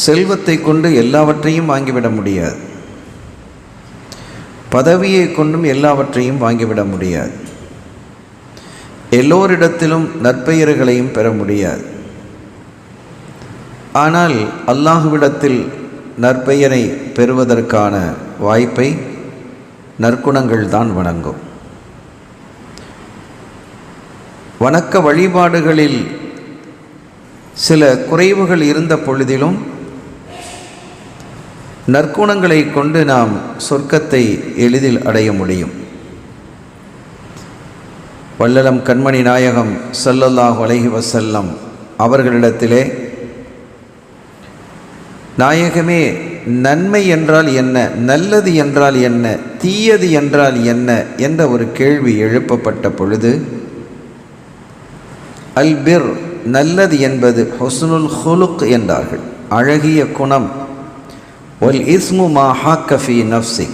செல்வத்தை கொண்டு எல்லாவற்றையும் வாங்கிவிட முடியாது. பதவியை கொண்டும் எல்லாவற்றையும் வாங்கிவிட முடியாது. எல்லோரிடத்திலும் நற்பெயர்களையும் பெற முடியாது. ஆனால் அல்லாஹுவிடத்தில் நற்பெயரை பெறுவதற்கான வாய்ப்பை நற்குணங்கள் தான் வழங்கும். வணக்க வழிபாடுகளில் சில குறைவுகள் இருந்த பொழுதிலும் நற்குணங்களை கொண்டு நாம் சொர்க்கத்தை எளிதில் அடைய முடியும். வல்லலம் கண்மணி நாயகம் ஸல்லல்லாஹு அலைஹி வஸல்லம் அவர்களிடத்திலே, நாயகமே, நன்மை என்றால் என்ன, நல்லது என்றால் என்ன, தீயது என்றால் என்ன என்ற ஒரு கேள்வி எழுப்பப்பட்ட பொழுது, அல்பிர், நல்லது என்பது ஹுஸ்னுல் ஹுலுக் என்றார்கள், அழகிய குணம். வல் இஸ்மு மா ஹாக்க ஃபீ நஃப்ஸி,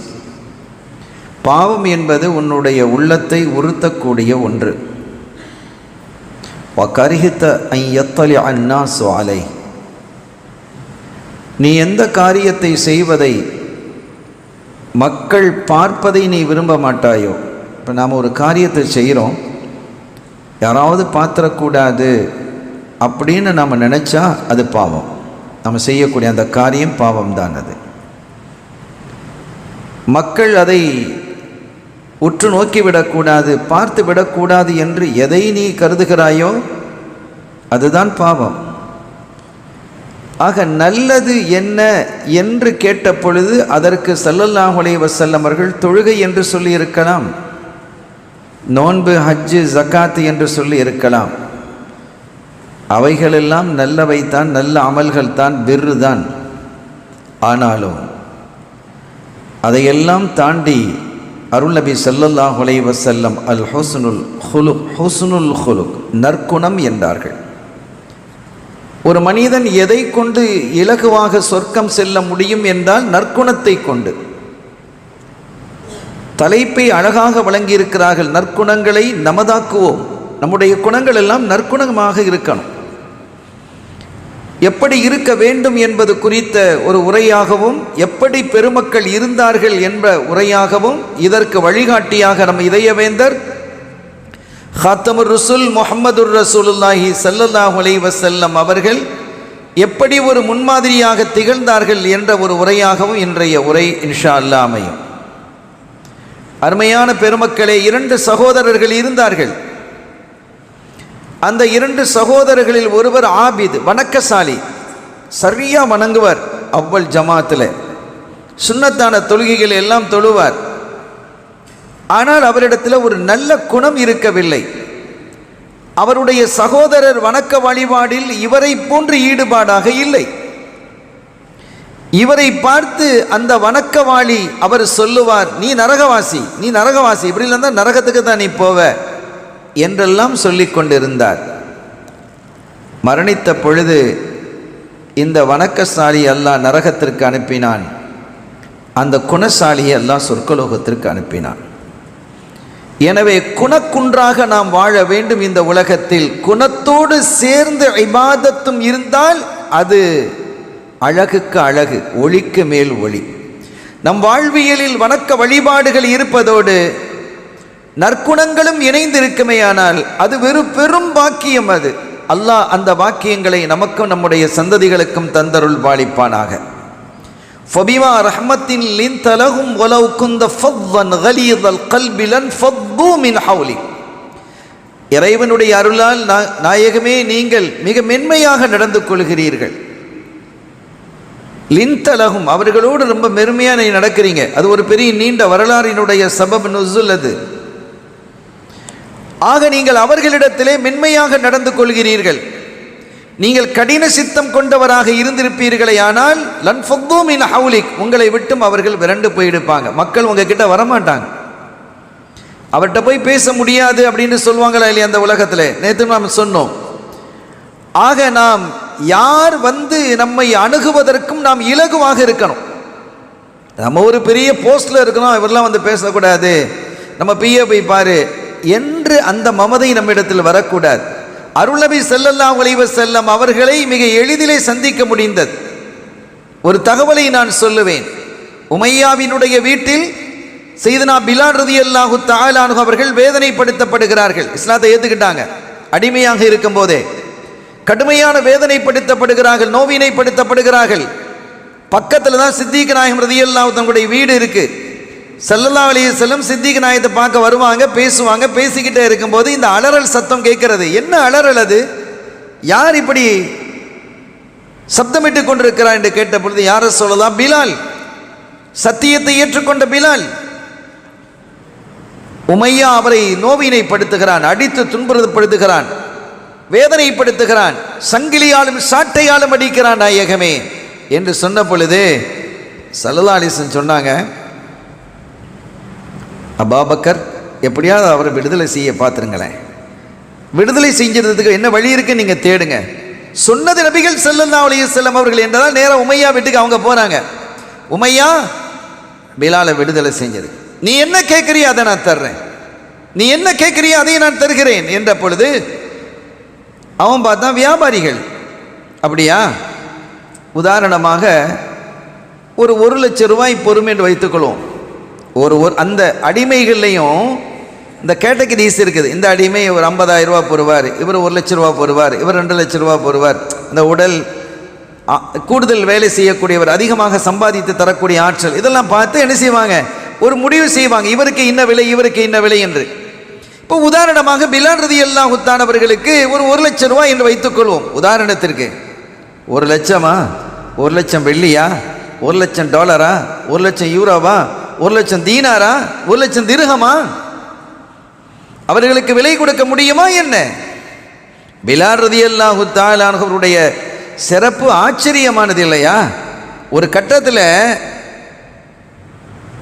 பாவம் என்பது உன்னுடைய உள்ளத்தை உறுத்தக்கூடிய ஒன்று. வ கரிஹத அன் யத்தலி அன்னாஸு அலை, நீ எந்த காரியத்தை செய்வதை மக்கள் பார்ப்பதை நீ விரும்ப மாட்டாயோ. இப்போ நாம் ஒரு காரியத்தை செய்கிறோம், யாராவது பார்த்துடக்கூடாது அப்படின்னு நாம் நினச்சா அது பாவம். நம்ம செய்யக்கூடிய அந்த காரியம் பாவம்தான். அது மக்கள் அதை உற்று நோக்கிவிடக்கூடாது, பார்த்து விடக்கூடாது என்று எதை நீ கருதுகிறாயோ அதுதான் பாவம். ஆக நல்லது என்ன என்று கேட்ட பொழுது அதற்கு ஸல்லல்லாஹு அலைஹி வஸல்லம் அவர்கள் தொழுகை என்று சொல்லி இருக்கலாம், நோன்பு, ஹஜ்ஜு, ஜகாத் என்று சொல்லி இருக்கலாம். அவைகளெல்லாம் நல்லவைத்தான், நல்ல அமல்கள் தான், பிர்ரு தான். ஆனாலும் அதையெல்லாம் தாண்டி அருள் நபி ஸல்லல்லாஹு அலைஹி வஸல்லம் அல் ஹுஸ்னுல் ஹுலுக், ஹுஸ்னுல் ஹுலுக், நற்குணம் என்றார்கள். ஒரு மனிதன் எதை கொண்டு இலகுவாக சொர்க்கம் செல்ல முடியும் என்றால் நற்குணத்தை கொண்டு. தலைப்பை அழகாக வழங்கியிருக்கிறார்கள், நற்குணங்களை நமதாக்குவோம். நம்முடைய குணங்கள் எல்லாம் நற்குணமாக இருக்கணும். எப்படி இருக்க வேண்டும் என்பது குறித்த ஒரு உரையாகவும், எப்படி பெருமக்கள் இருந்தார்கள் என்ற உரையாகவும், இதற்கு வழிகாட்டியாக நம் இதயவேந்தர் ஹாத்தமுர் ரசூல் முஹம்மதுர் ரசூலுல்லாஹி ஸல்லல்லாஹு அலைஹி வஸல்லம் அவர்கள் எப்படி ஒரு முன்மாதிரியாக திகழ்ந்தார்கள் என்ற ஒரு உரையாகவும் இன்றைய உரை இன்ஷா அல்லாஹ் அமையும். அருமையான பெருமக்களே, 2 சகோதரர்கள் இருந்தார்கள். அந்த 2 சகோதரர்களில் ஒருவர் ஆபித், வணக்கசாலி, சரியா வணங்குவார். அவ்வல் ஜமாத்தில் சுன்னத்தான தொழுகைகள் எல்லாம் தொழுவார். ஆனால் அவரிடத்தில் ஒரு நல்ல குணம் இருக்கவில்லை. அவருடைய சகோதரர் வணக்க வழிபாடில் இவரை போன்று ஈடுபாடாக இல்லை. இவரை பார்த்து அந்த வணக்கவாளி அவர் சொல்லுவார், நீ நரகவாசி, நீ நரகவாசி, இப்படி இல்லைன்னா நரகத்துக்கு தான் நீ போவ என்றெல்லாம் சொல்லி கொண்டிருந்தார். மரணித்த பொழுது இந்த வணக்கசாலி அல்லாஹ் நரகத்திற்கு அனுப்பினான், அந்த குணசாலியை அல்லாஹ் சொர்க்கலோகத்திற்கு அனுப்பினான். எனவே குணக்குன்றாக நாம் வாழ வேண்டும் இந்த உலகத்தில். குணத்தோடு சேர்ந்து இபாதத்தும் இருந்தால் அது அழகுக்கு அழகு, ஒளிக்கு மேல் ஒளி. நம் வாழ்வியலில் வணக்க வழிபாடுகள் இருப்பதோடு நற்குணங்களும் இணைந்திருக்குமேயானால் அது பெரும் பாக்கியம். அது அல்லாஹ் அந்த பாக்கியங்களை நமக்கும் நம்முடைய சந்ததிகளுக்கும் தந்தருள் பாலிப்பானாக. ஃபபிமா ரஹ்மத்தின் லின்த லஹும் வலவ் குந்த ஃபவ்வன் கலீதல் கல்பி லன் ஃபத்து மின் ஹவ்லி. இறைவனுடைய அருளால் நாயகமே, நீங்கள் மிக மென்மையாக நடந்து கொள்கிறீர்கள். லின்தலகும், அவர்களோடு ரொம்ப மெருமையாக நீ நடக்கிறீங்க. அது ஒரு பெரிய நீண்ட வரலாறினுடைய சபப் நுஸுல் அது. ஆக நீங்கள் அவர்களிடத்திலே மென்மையாக நடந்து கொள்கிறீர்கள். நீங்கள் கடின சித்தம் கொண்டவராக இருந்திருப்பீர்களே ஆனால் லன் ஃபத்து மின் ஹவ்லிக், உங்களை விட்டும் அவர்கள் விரண்டு போயிடுப்பாங்க. மக்கள் உங்ககிட்ட வரமாட்டாங்க. அவர்கிட்ட போய் பேச முடியாது அப்படின்னு சொல்லுவாங்களா இல்லையா அந்த உலகத்தில்? நேற்று நாம் சொன்னோம். ஆக நாம் யார் வந்து நம்மை அணுகுவதற்கும் நாம் இலகுவாக இருக்கணும். நம்ம ஒரு பெரிய போஸ்ட்ல இருக்கணும், இவரெல்லாம் வந்து பேசக்கூடாது, நம்ம பிஏ போய் பாரு என்று அந்த மமதை நம்மிடத்தில் வரக்கூடாது. அருள் நபி ஸல்லல்லாஹு அலைஹி வஸல்லம் அவர்களை மிக எளிதிலே சந்திக்க முடிந்தது. ஒரு தகவலை நான் சொல்லுவேன். உமையாவினுடைய வீட்டில் சையதுனா பிலால் ரலியல்லாஹு தஆலா அன்ஹு அவர்கள் வேதனைப்படுத்தப்படுகிறார்கள். இஸ்லாத்தை ஏற்றுக்கிட்டாங்க. அடிமையாக இருக்கும் போதே கடுமையான வேதனைப்படுத்தப்படுகிறார்கள், நோவினைப்படுத்தப்படுகிறார்கள். பக்கத்தில் தான் சித்திக் நாயகம் ரலியல்லாஹு தங்களுடைய வீடு இருக்கு. ஸல்லல்லாஹு அலைஹி வஸல்லம் சித்திக் நாயகத்தை பார்க்க வருவாங்க, பேசுவாங்க. பேசிக்கிட்டே இருக்கும்போது இந்த அலறல் சத்தம் கேட்கிறது. என்ன அலறல் அது? யார் இப்படி சப்தமிட்டு கொண்டிருக்கிறார் என்று கேட்ட பொழுது, யார சொல்லலாம்? பிலால், சத்தியத்தை ஏற்றுக்கொண்ட பிலால். உமையா அவரை நோவினைப்படுத்துகிறான், அடித்து துன்புறுத்தப்படுத்துகிறான், வேதனைப்படுத்துகிறான், சங்கிலியாலும் சாட்டையாலும் அடிக்கிறான் நாயகமே என்று சொன்ன பொழுது ஸல்லல்லாஹு அலைஹி வஸல்லம் சொன்னாங்க, அபூபக்கர் எப்படியாவது அவரை விடுதலை செய்ய பார்த்துருங்களேன். விடுதலை செஞ்சதுக்கு என்ன வழி இருக்கு நீங்க தேடுங்க. சொன்னது நபிகள் ஸல்லல்லாஹு அலைஹி வஸல்லம் அவர்கள் என்றதால் நேரா உமையா வீட்டுக்கு அவங்க போறாங்க. உமையா பிலாலை விடுதலை செஞ்சது. நீ என்ன கேட்கிறியோ அதை நான் தர்றேன், நீ என்ன கேட்கிறியோ அதை நான் தருகிறேன் என்ற பொழுது அவன் பார்த்தா வியாபாரிகள். அப்படியா? உதாரணமாக ஒரு 1,00,000 ரூபாய் பொறுமை என்று வைத்துக்கொள்வோம். ஒரு அந்த அடிமைகள்லையும் இந்த கேட்டகரிஸ் இருக்குது. இந்த அடிமை ஒரு 50,000 ரூபா பொறுவார், இவர் 1,00,000 ரூபா பொறுவார், இவர் 2,00,000 ரூபா பொறுவார். இந்த உடல் கூடுதல் வேலை செய்யக்கூடியவர், அதிகமாக சம்பாதித்து தரக்கூடிய ஆற்றல், இதெல்லாம் பார்த்து என்ன செய்வாங்க? ஒரு முடிவு செய்வாங்க, இவருக்கு இன்ன விலை, இவருக்கு இன்ன விலை என்று. இப்போ உதாரணமாக பிலால் ரலியல்லாஹு தஆலா அவர்களுக்கு ஒரு 1,00,000 ரூபாய் என்று வைத்துக்கொள்வோம். உதாரணத்திற்கு 1 லட்சமா, 1 லட்சம் வெள்ளியா, 1 லட்சம் டாலரா, 1 லட்சம் யூரோவா, 1 லட்சம் தீனாரா, 1 லட்சம் திர்ஹமா? அவர்களுக்கு விலை கொடுக்க முடியுமா என்ன? பிலால் ரலியல்லாஹு தஆலா அவர்களுடைய சிறப்பு ஆச்சரியமானது இல்லையா? ஒரு கட்டத்தில்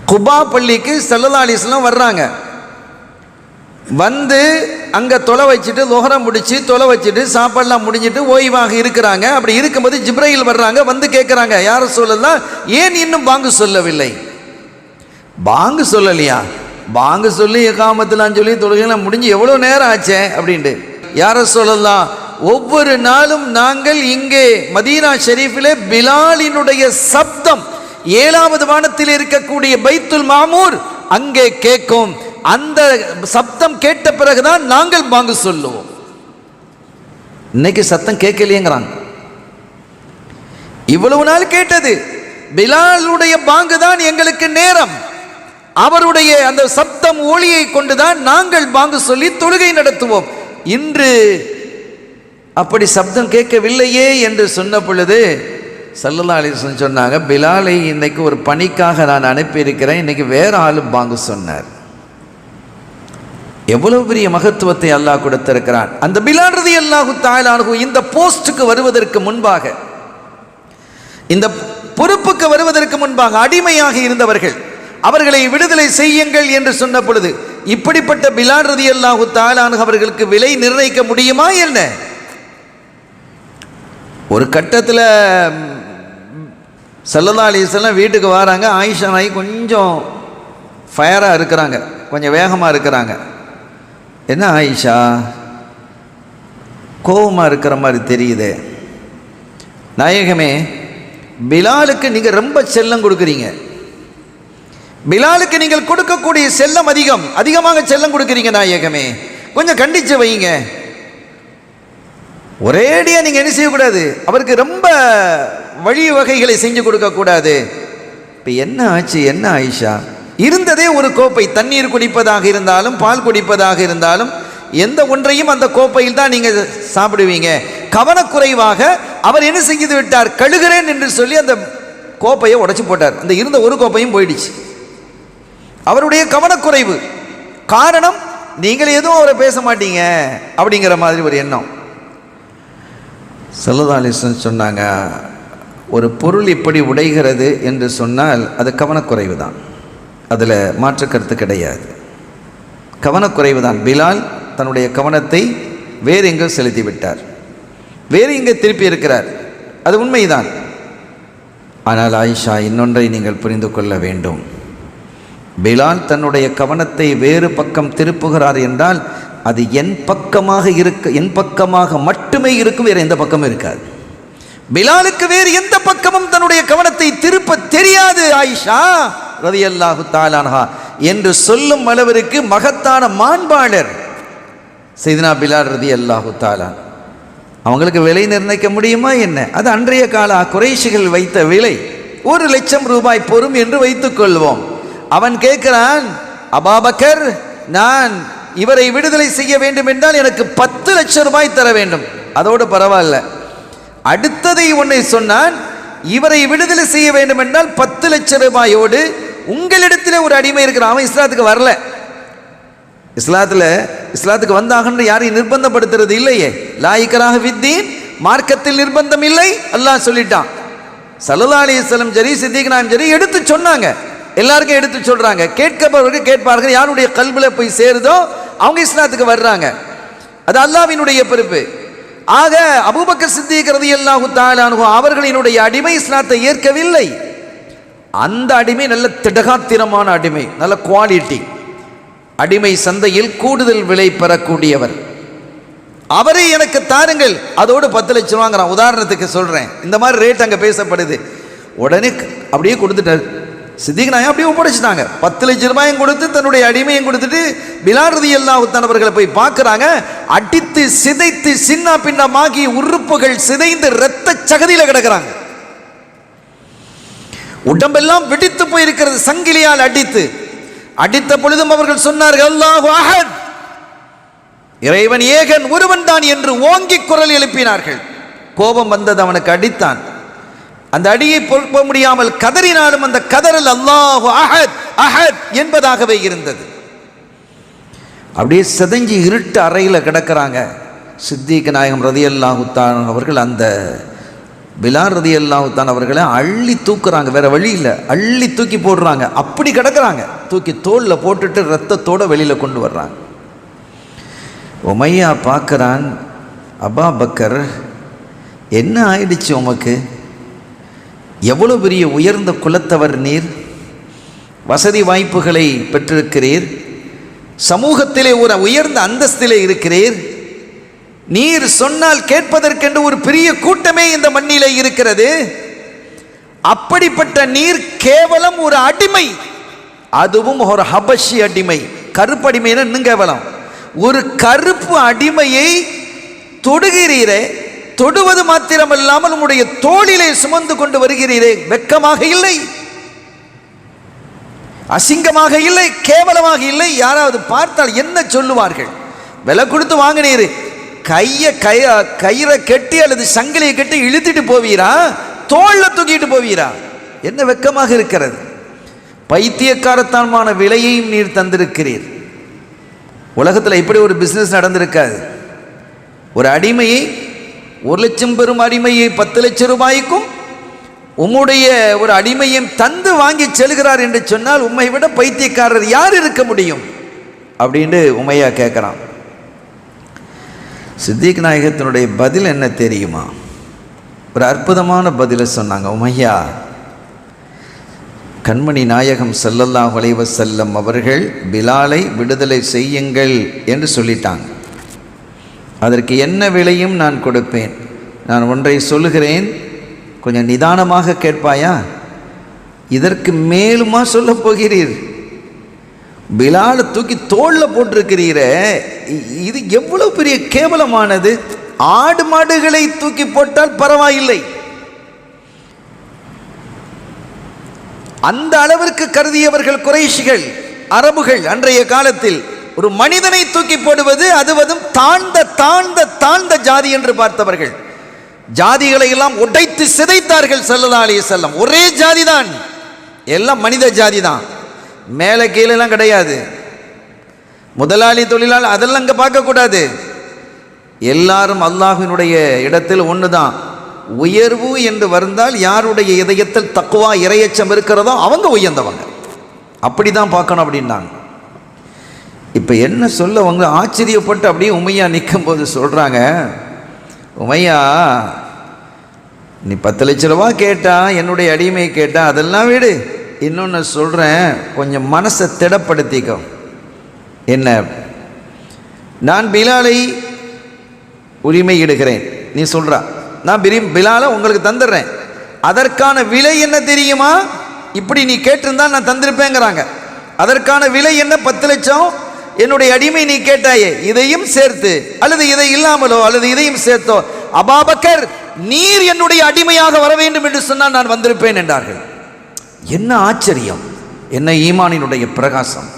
குபா பள்ளிக்கு ஸல்லல்லாஹு அலைஹி வஸல்லம் வர்றாங்க. வந்து அங்கே தொலை வச்சுட்டு லொஹரம் முடிச்சு தொலை வச்சுட்டு சாப்பாடெல்லாம் முடிஞ்சிட்டு ஓய்வாக இருக்கிறாங்க. அப்படி இருக்கும்போது ஜிப்ரையில் வர்றாங்க. வந்து கேட்குறாங்க, யா ரசூலல்லாஹ், ஏன் இன்னும் பாங்கு சொல்லவில்லை? பாங்கு சொல்லலையா? பாங்கு சொல்லி இகாமத்துலாம் சொல்லி தொழுகைலாம் முடிஞ்சு எவ்வளோ நேரம் ஆச்சே அப்படின்ட்டு. யா ரசூலல்லாஹ், ஒவ்வொரு நாளும் நாங்கள் இங்கே மதீனா ஷெரீஃபிலே பிலாலினுடைய சப்தம் 7வது வானத்தில் இருக்கக்கூடிய பைத்துல் மாமூர் அங்கே கேட்கும். அந்த சப்தம் கேட்ட பிறகுதான் நாங்கள் பாங்கு சொல்லுவோம். இன்னைக்கு சத்தம் கேட்கலையேங்கிறாங்க. இவ்வளவு நாள் கேட்டது பிலாலுடைய பாங்கு தான் எங்களுக்கு நேரம். அவருடைய அந்த சப்தம் ஒளியை கொண்டுதான் நாங்கள் பாங்கு சொல்லி தொழுகை நடத்துவோம். இன்று அப்படி சப்தம் கேட்கவில்லையே என்று சொன்ன பொழுது ஸல்லல்லாஹு அலைஹி வஸல்லம் சொன்னாங்க, பிலாலை இன்னைக்கு ஒரு பணிக்காக நான் அனுப்பியிருக்கிறேன், இன்னைக்கு வேற ஆளும் பாங்கு சொன்னார். எவ்வளவு பெரிய மகத்துவத்தை அல்லாஹ் கொடுத்திருக்கிறான். அந்த பிலால் ரலியல்லாஹு தஆலா அன்ஹு இந்த போஸ்டுக்கு வருவதற்கு முன்பாக, இந்த பொறுப்புக்கு வருவதற்கு முன்பாக அடிமையாக இருந்தவர்கள், அவர்களை விடுதலை செய்யுங்கள் என்று சொன்ன பொழுது இப்படிப்பட்ட பிலால் ரலியல்லாஹு தஆலா அன்ஹு அவர்களுக்கு விலை நிர்ணயிக்க முடியுமா என்ன? ஒரு கட்டத்தில் ஸல்லல்லாஹு அலைஹி வஸல்லம் வீட்டுக்கு வராங்க. ஆயிஷா நாயி கொஞ்சம் ஃபயராக இருக்கிறாங்க, கொஞ்சம் வேகமாக இருக்கிறாங்க. என்ன ஆயிஷா, கோபமாக இருக்கிற மாதிரி தெரியுது. நாயகமே, பிலாலுக்கு நீங்கள் ரொம்ப செல்லம் கொடுக்குறீங்க. பிலாலுக்கு நீங்கள் கொடுக்கக்கூடிய செல்லம் அதிகமாக செல்லம் கொடுக்குறீங்க நாயகமே, கொஞ்சம் கண்டிச்சு வைங்க. ஒரேடியாக நீங்கள் என்ன செய்யக்கூடாது, அவருக்கு ரொம்ப வழி வகைகளை செஞ்சு கொடுக்கக்கூடாது. இப்போ என்ன ஆச்சு? என்ன ஆயிஷா, இருந்ததே ஒரு கோப்பை, தண்ணீர் குடிப்பதாக இருந்தாலும் பால் குடிப்பதாக இருந்தாலும் எந்த ஒன்றையும் அந்த கோப்பையில் தான் நீங்கள் சாப்பிடுவீங்க. கவனக்குறைவாக அவர் என்ன செஞ்சு விட்டார், கழுகிறேன் என்று சொல்லி அந்த கோப்பையை உடைச்சு போட்டார். அந்த இருந்த ஒரு கோப்பையும் போயிடுச்சு. அவருடைய கவனக்குறைவு காரணம், நீங்கள் எதுவும் அவரை பேச மாட்டீங்க அப்படிங்கிற மாதிரி ஒரு எண்ணம். ஸல்லல்லாஹு அலைஹி வஸல்லம் சொன்னாங்க, ஒரு பொருள் இப்படி உடைகிறது என்று சொன்னால் அது கவனக்குறைவு தான், அதில் மாற்று கருத்து கிடையாது. கவனக்குறைவு தான். பிலால் தன்னுடைய கவனத்தை வேறு எங்கோ செலுத்தி விட்டார், வேறு எங்கே திருப்பி இருக்கிறார், அது உண்மைதான். ஆனால் ஆயிஷா, இன்னொன்றை நீங்கள் புரிந்து கொள்ள வேண்டும். பிலால் தன்னுடைய கவனத்தை வேறு பக்கம் திருப்புகிறார் என்றால் அது என் பக்கமாக மட்டுமே இருக்கும், வேறு எந்த பக்கமும் இருக்காது. பிலாலுக்கு வேறு எந்த பக்கமும் தன்னுடைய கவனத்தை திருப்ப தெரியாது ஆயிஷா ரலியல்லாஹு தஆலா அன்ஹா என்று சொல்லும் அளவிற்கு மகத்தான மாண்பாளர் சையதுனா பிலால் ரலியல்லாஹு தஆலா. அவங்களுக்கு விலை நிர்ணயிக்க முடியுமா என்ன? அது அன்றைய கால குறைஷிகள் வைத்த விலை. 1,00,000 ரூபாய் பொறும் என்று வைத்துக் கொள்வோம். அவன் கேட்கிறான், அபூபக்கர், நான் இவரை விடுதலை செய்ய வேண்டும் என்றால் எனக்கு 10 லட்சம் ரூபாய் தர வேண்டும். அதோடு பரவாயில்ல, அடுத்ததை ஒன்றை சொன்னான், இவரை விடுதலை செய்ய வேண்டும் என்றால் 10 லட்சம் ரூபாயோடு உங்களிடத்தில் ஒரு அடிமை இருக்கிறான். அவன் இஸ்லாத்துக்கு வரல. இஸ்லாத்துக்கு வந்தாகன்னு யாரையும் நிர்பந்தப்படுத்துறது இல்லையே. லா இக்ராஹ ஃபித்தீன், மார்க்கத்தில் நிர்பந்தம் இல்லை, அல்லாஹ் சொல்லிட்டான். ஸல்லல்லாஹு அலைஹி வஸல்லம் சரி, சித்திக் நாயம் சரி எடுத்து சொன்னாங்க, எல்லாருக்கும் எடுத்து சொல்றாங்க. கேட்கப்பவர்கள் கேட்பார்கள், யாருடைய கல்வில போய் சேருதோ அவங்க இஸ்லாத்துக்கு வர்றாங்க. அது அல்லாஹ்வினுடைய பொறுப்பு. ஆக அபூபக்கர் சித்திக் ரலியல்லாஹு தஆலா அன்ஹு அவர்களினுடைய அடிமை இஸ்லாத்தை ஏற்கவில்லை. அந்த அடிமை நல்ல திடகாத்திரமான அடிமை, நல்ல குவாலிட்டி அடிமை, சந்தையில் கூடுதல் விலை பெறக்கூடியவர். அவரை எனக்கு தாருங்கள், அதோடு 10 லட்சம் வாங்குறான். உதாரணத்துக்கு சொல்றேன், இந்த மாதிரி ரேட் அங்கே பேசப்படுது. உடனே அப்படியே கொடுத்துட்டார் சித்திக் நாயம், அப்படியே ஒப்படைச்சிட்டாங்க. 10 லட்சம் ரூபாயும் கொடுத்து தன்னுடைய அடிமையும் கொடுத்துட்டு பிலால் ரலியல்லாஹு தஆலா அவர்களை போய் பார்க்குறாங்க. அடித்து சிதைத்து சின்ன பின்னமாகி உறுப்புகள் சிதைந்து இரத்த சகதியில் கிடக்கிறாங்க. உடம்பெல்லாம் வெடித்து போயிருக்கிறது சங்கிலியால் அடித்த பொழுதும் அவர்கள் சொன்னார்கள், அல்லாஹு அஹத், இறைவன் ஏகன் ஒருவன் தான் என்று ஓங்கி குரல் எழுப்பினார்கள். கோபம் வந்தது, அவனுக்கு அடித்தான். அந்த அடியை பொறுக்க முடியாமல் கதறினாலும் அந்த கதறல் அல்லாஹு அஹத் அஹத் என்பதாகவே இருந்தது. அப்படியே சிதைஞ்சி இருட்டு அறையில் கிடக்கிறாங்க. சித்திக் நாயகம் ரலியல்லாஹு தஆலா அவர்கள் அந்த பிலால் ரலியல்லாஹு தஆலா அவர்களை அள்ளி தூக்குறாங்க. வேற வழி இல்லை, அள்ளி தூக்கி போடுறாங்க. அப்படி கிடக்கிறாங்க. தூக்கி தோளில் போட்டுட்டு ரத்தத்தோடு வெளியில் கொண்டு வர்றாங்க. உமையா பார்க்குறான், அபூபக்கர் என்ன ஆயிடுச்சு உமக்கு? எவ்வளோ பெரிய உயர்ந்த குலத்தவர் நீர், வசதி வாய்ப்புகளை பெற்றிருக்கிறீர், சமூகத்திலே ஒரு உயர்ந்த அந்தஸ்திலே இருக்கிறீர், நீர் சொன்னால் கேட்பதற்கென்று ஒரு பெரிய கூட்டமே இந்த மண்ணிலே இருக்கிறது. அப்படிப்பட்ட நீர் கேவலம் ஒரு அடிமை, அதுவும் ஒரு ஹபஷி அடிமை, கருப்பு அடிமைன்னு இன்னும் கேவலம். ஒரு கருப்பு அடிமையை தொடுகிறீரே, தொடுவது மாத்திரமல்லாமல் உங்களுடைய தோளிலே சுமந்து கொண்டு வருகிறீரே, வெட்கமாக இல்லை, அசிங்கமாக இல்லை, கேவலமாக இல்லை? யாராவது பார்த்தால் என்ன சொல்லுவார்கள்? விலை கொடுத்து வாங்கினீர், கயிறை கட்டி அல்லது சங்கிலியை கட்டி இழுத்துட்டு போவீரா, தோல்ல தூக்கிட்டு போவீரா? என்ன வெட்கமாக இருக்கிறது? பைத்தியக்காரத்தனமான விலையையும் நீர் தந்திருக்கிறீர். உலகத்தில் இப்படி ஒரு பிஸ்னஸ் நடந்திருக்காது. ஒரு அடிமையை, 1 லட்சம் பெறும் அடிமையை 10 லட்சம் ரூபாய்க்கும் உம்முடைய ஒரு அடிமையும் தந்து வாங்கி செல்கிறார் என்று சொன்னால் உம்மை விட பைத்தியக்காரர் யார் இருக்க முடியும் அப்படின்னு உமையா கேட்குறான். சித்திக் நாயகத்தினுடைய பதில் என்ன தெரியுமா? ஒரு அற்புதமான பதிலை சொன்னாங்க. உமையா, கண்மணி நாயகம் ஸல்லல்லாஹு அலைஹி வஸல்லம் அவர்கள் பிலாலை விடுதலை செய்யுங்கள் என்று சொல்லிட்டாங்க. அதற்கு என்ன விலையும் நான் கொடுப்பேன். நான் ஒன்றை சொல்லுகிறேன், கொஞ்சம் நிதானமாக கேட்பாயா? இதற்கு மேலுமா சொல்ல போகிறீர்? பிலாலை தூக்கி தோளில் போட்டிருக்கிறீர, இது எவ்வளவு பெரிய கேவலமானது. ஆடு மாடுகளை தூக்கி போட்டால் பரவாயில்லை, அந்த அளவிற்கு கருதியவர்கள் குறைஷிகள், அரபுகள். அன்றைய காலத்தில் ஒரு மனிதனை தூக்கி போடுவது அதுவதும் தாழ்ந்த தாழ்ந்த தாழ்ந்த ஜாதி என்று பார்த்தவர்கள். ஜாதிகளை எல்லாம் உடைத்து சிதைத்தார்கள் ஸல்லல்லாஹு அலைஹி வஸல்லம். ஒரே ஜாதி தான், எல்லாம் மனித ஜாதி தான், மேலே கீழெல்லாம் கிடையாது. முதலாளி தொழிலாளி அதெல்லாம் அங்கே பார்க்கக்கூடாது. எல்லாரும் அல்லாஹ்வினுடைய இடத்தில் ஒன்று தான். உயர்வு என்று வந்தால் யாருடைய இதயத்தில் தக்வா இறையச்சம் இருக்கிறதோ அவங்க உயர்ந்தவங்க, அப்படி தான் பார்க்கணும் அப்படின்னாங்க. இப்போ என்ன சொல்ல அவங்க ஆச்சரியப்பட்டு அப்படியே உமையா நிற்கும் போது சொல்கிறாங்க, உமையா நீ 10 லட்ச ரூபா கேட்டா, என்னுடைய அடிமை கேட்டா, அதெல்லாம் விடு. இன்னொன்று சொல்கிறேன், கொஞ்சம் மனசை திடப்படுத்திக்கோ. என்ன, நான் பிலாலை உரிமை இடுகிறேன், நீ சொல்கிறா நான் பிலாலை உங்களுக்கு தந்துடுறேன், அதற்கான விலை என்ன தெரியுமா? இப்படி நீ கேட்டிருந்தா நான் தந்திருப்பேங்கிறாங்க. அதற்கான விலை என்ன? 10 லட்சம். என்னுடைய அடிமை நீ கேட்டாயே, இதையும் சேர்த்து அல்லது இதை இல்லாமலோ அல்லது இதையும் சேர்த்தோ அபூபக்கர் நீர் என்னுடைய அடிமையாக வர வேண்டும் என்று சொன்னால் நான் வந்திருப்பேன் என்றார்கள். என்ன ஆச்சரியம், என்ன ஈமானினுடைய பிரகாசம்!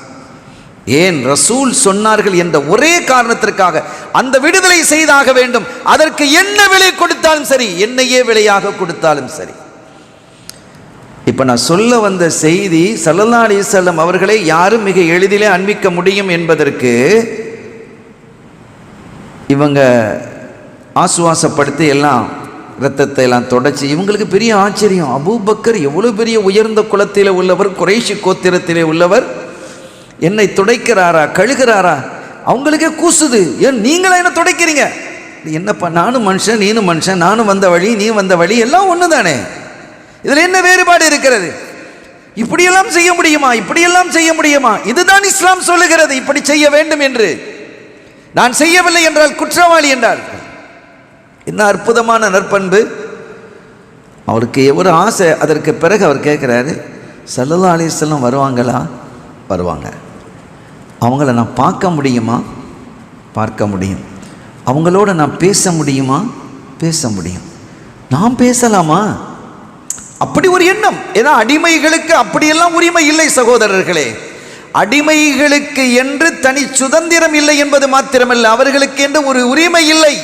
ஏன் ரசூல் சொன்னார்கள் என்ற ஒரே காரணத்திற்காக அந்த விடுதலை செய்தாக வேண்டும். அதற்கு என்ன விலை கொடுத்தாலும் சரி, என்னையே விலையாக கொடுத்தாலும் சரி. இப்ப நான் சொல்ல வந்த செய்தி, ஸல்லல்லாஹு அலைஹி வஸல்லம் அவர்களை யாரும் மிக எளிதிலே அன்பிக்க முடியும் என்பதற்கு இவங்க ஆசுவாசப்படுத்தி எல்லாம் இரத்தத்தை எல்லாம் தொடச்சி, இவங்களுக்கு பெரிய ஆச்சரியம், அபூபக்கர் எவ்வளவு பெரிய உயர்ந்த குலத்திலே உள்ளவர், குறைஷி கோத்திரத்திலே உள்ளவர், என்னை துடைக்கிறாரா கழுகிறாரா? அவங்களுக்கே கூசுது. ஏன் நீங்களா என்ன துடைக்கிறீங்க? என்னப்பா, நானும் மனுஷன் நீனும் மனுஷன், நானும் வந்த வழி நீ வந்த வழி எல்லாம் ஒன்று தானே, இதில் என்ன வேறுபாடு இருக்கிறது? இப்படியெல்லாம் செய்ய முடியுமா? இப்படியெல்லாம் செய்ய முடியுமா? இதுதான் இஸ்லாம் சொல்லுகிறது, இப்படி செய்ய வேண்டும் என்று. நான் செய்யவில்லை என்றால் குற்றவாளி என்றார். என்ன அற்புதமான நற்பண்பு! அவருக்கு ஒரு ஆசை. அதற்கு பிறகு அவர் கேட்குறாரு, ஸல்லல்லாஹு அலைஹி வஸல்லம் வருவாங்களா? வருவாங்க. அவங்கள நான் பார்க்க முடியுமா? பார்க்க முடியும். அவங்களோட நான் பேச முடியுமா? பேச முடியும். நான் பேசலாமா? அப்படி ஒரு எண்ணம். ஏன்னா அடிமைகளுக்கு அப்படியெல்லாம் உரிமை இல்லை சகோதரர்களே. அடிமைகளுக்கு என்று தனி சுதந்திரம் இல்லை என்பது மாத்திரமல்ல, அவர்களுக்கு என்று ஒரு உரிமை இல்லை,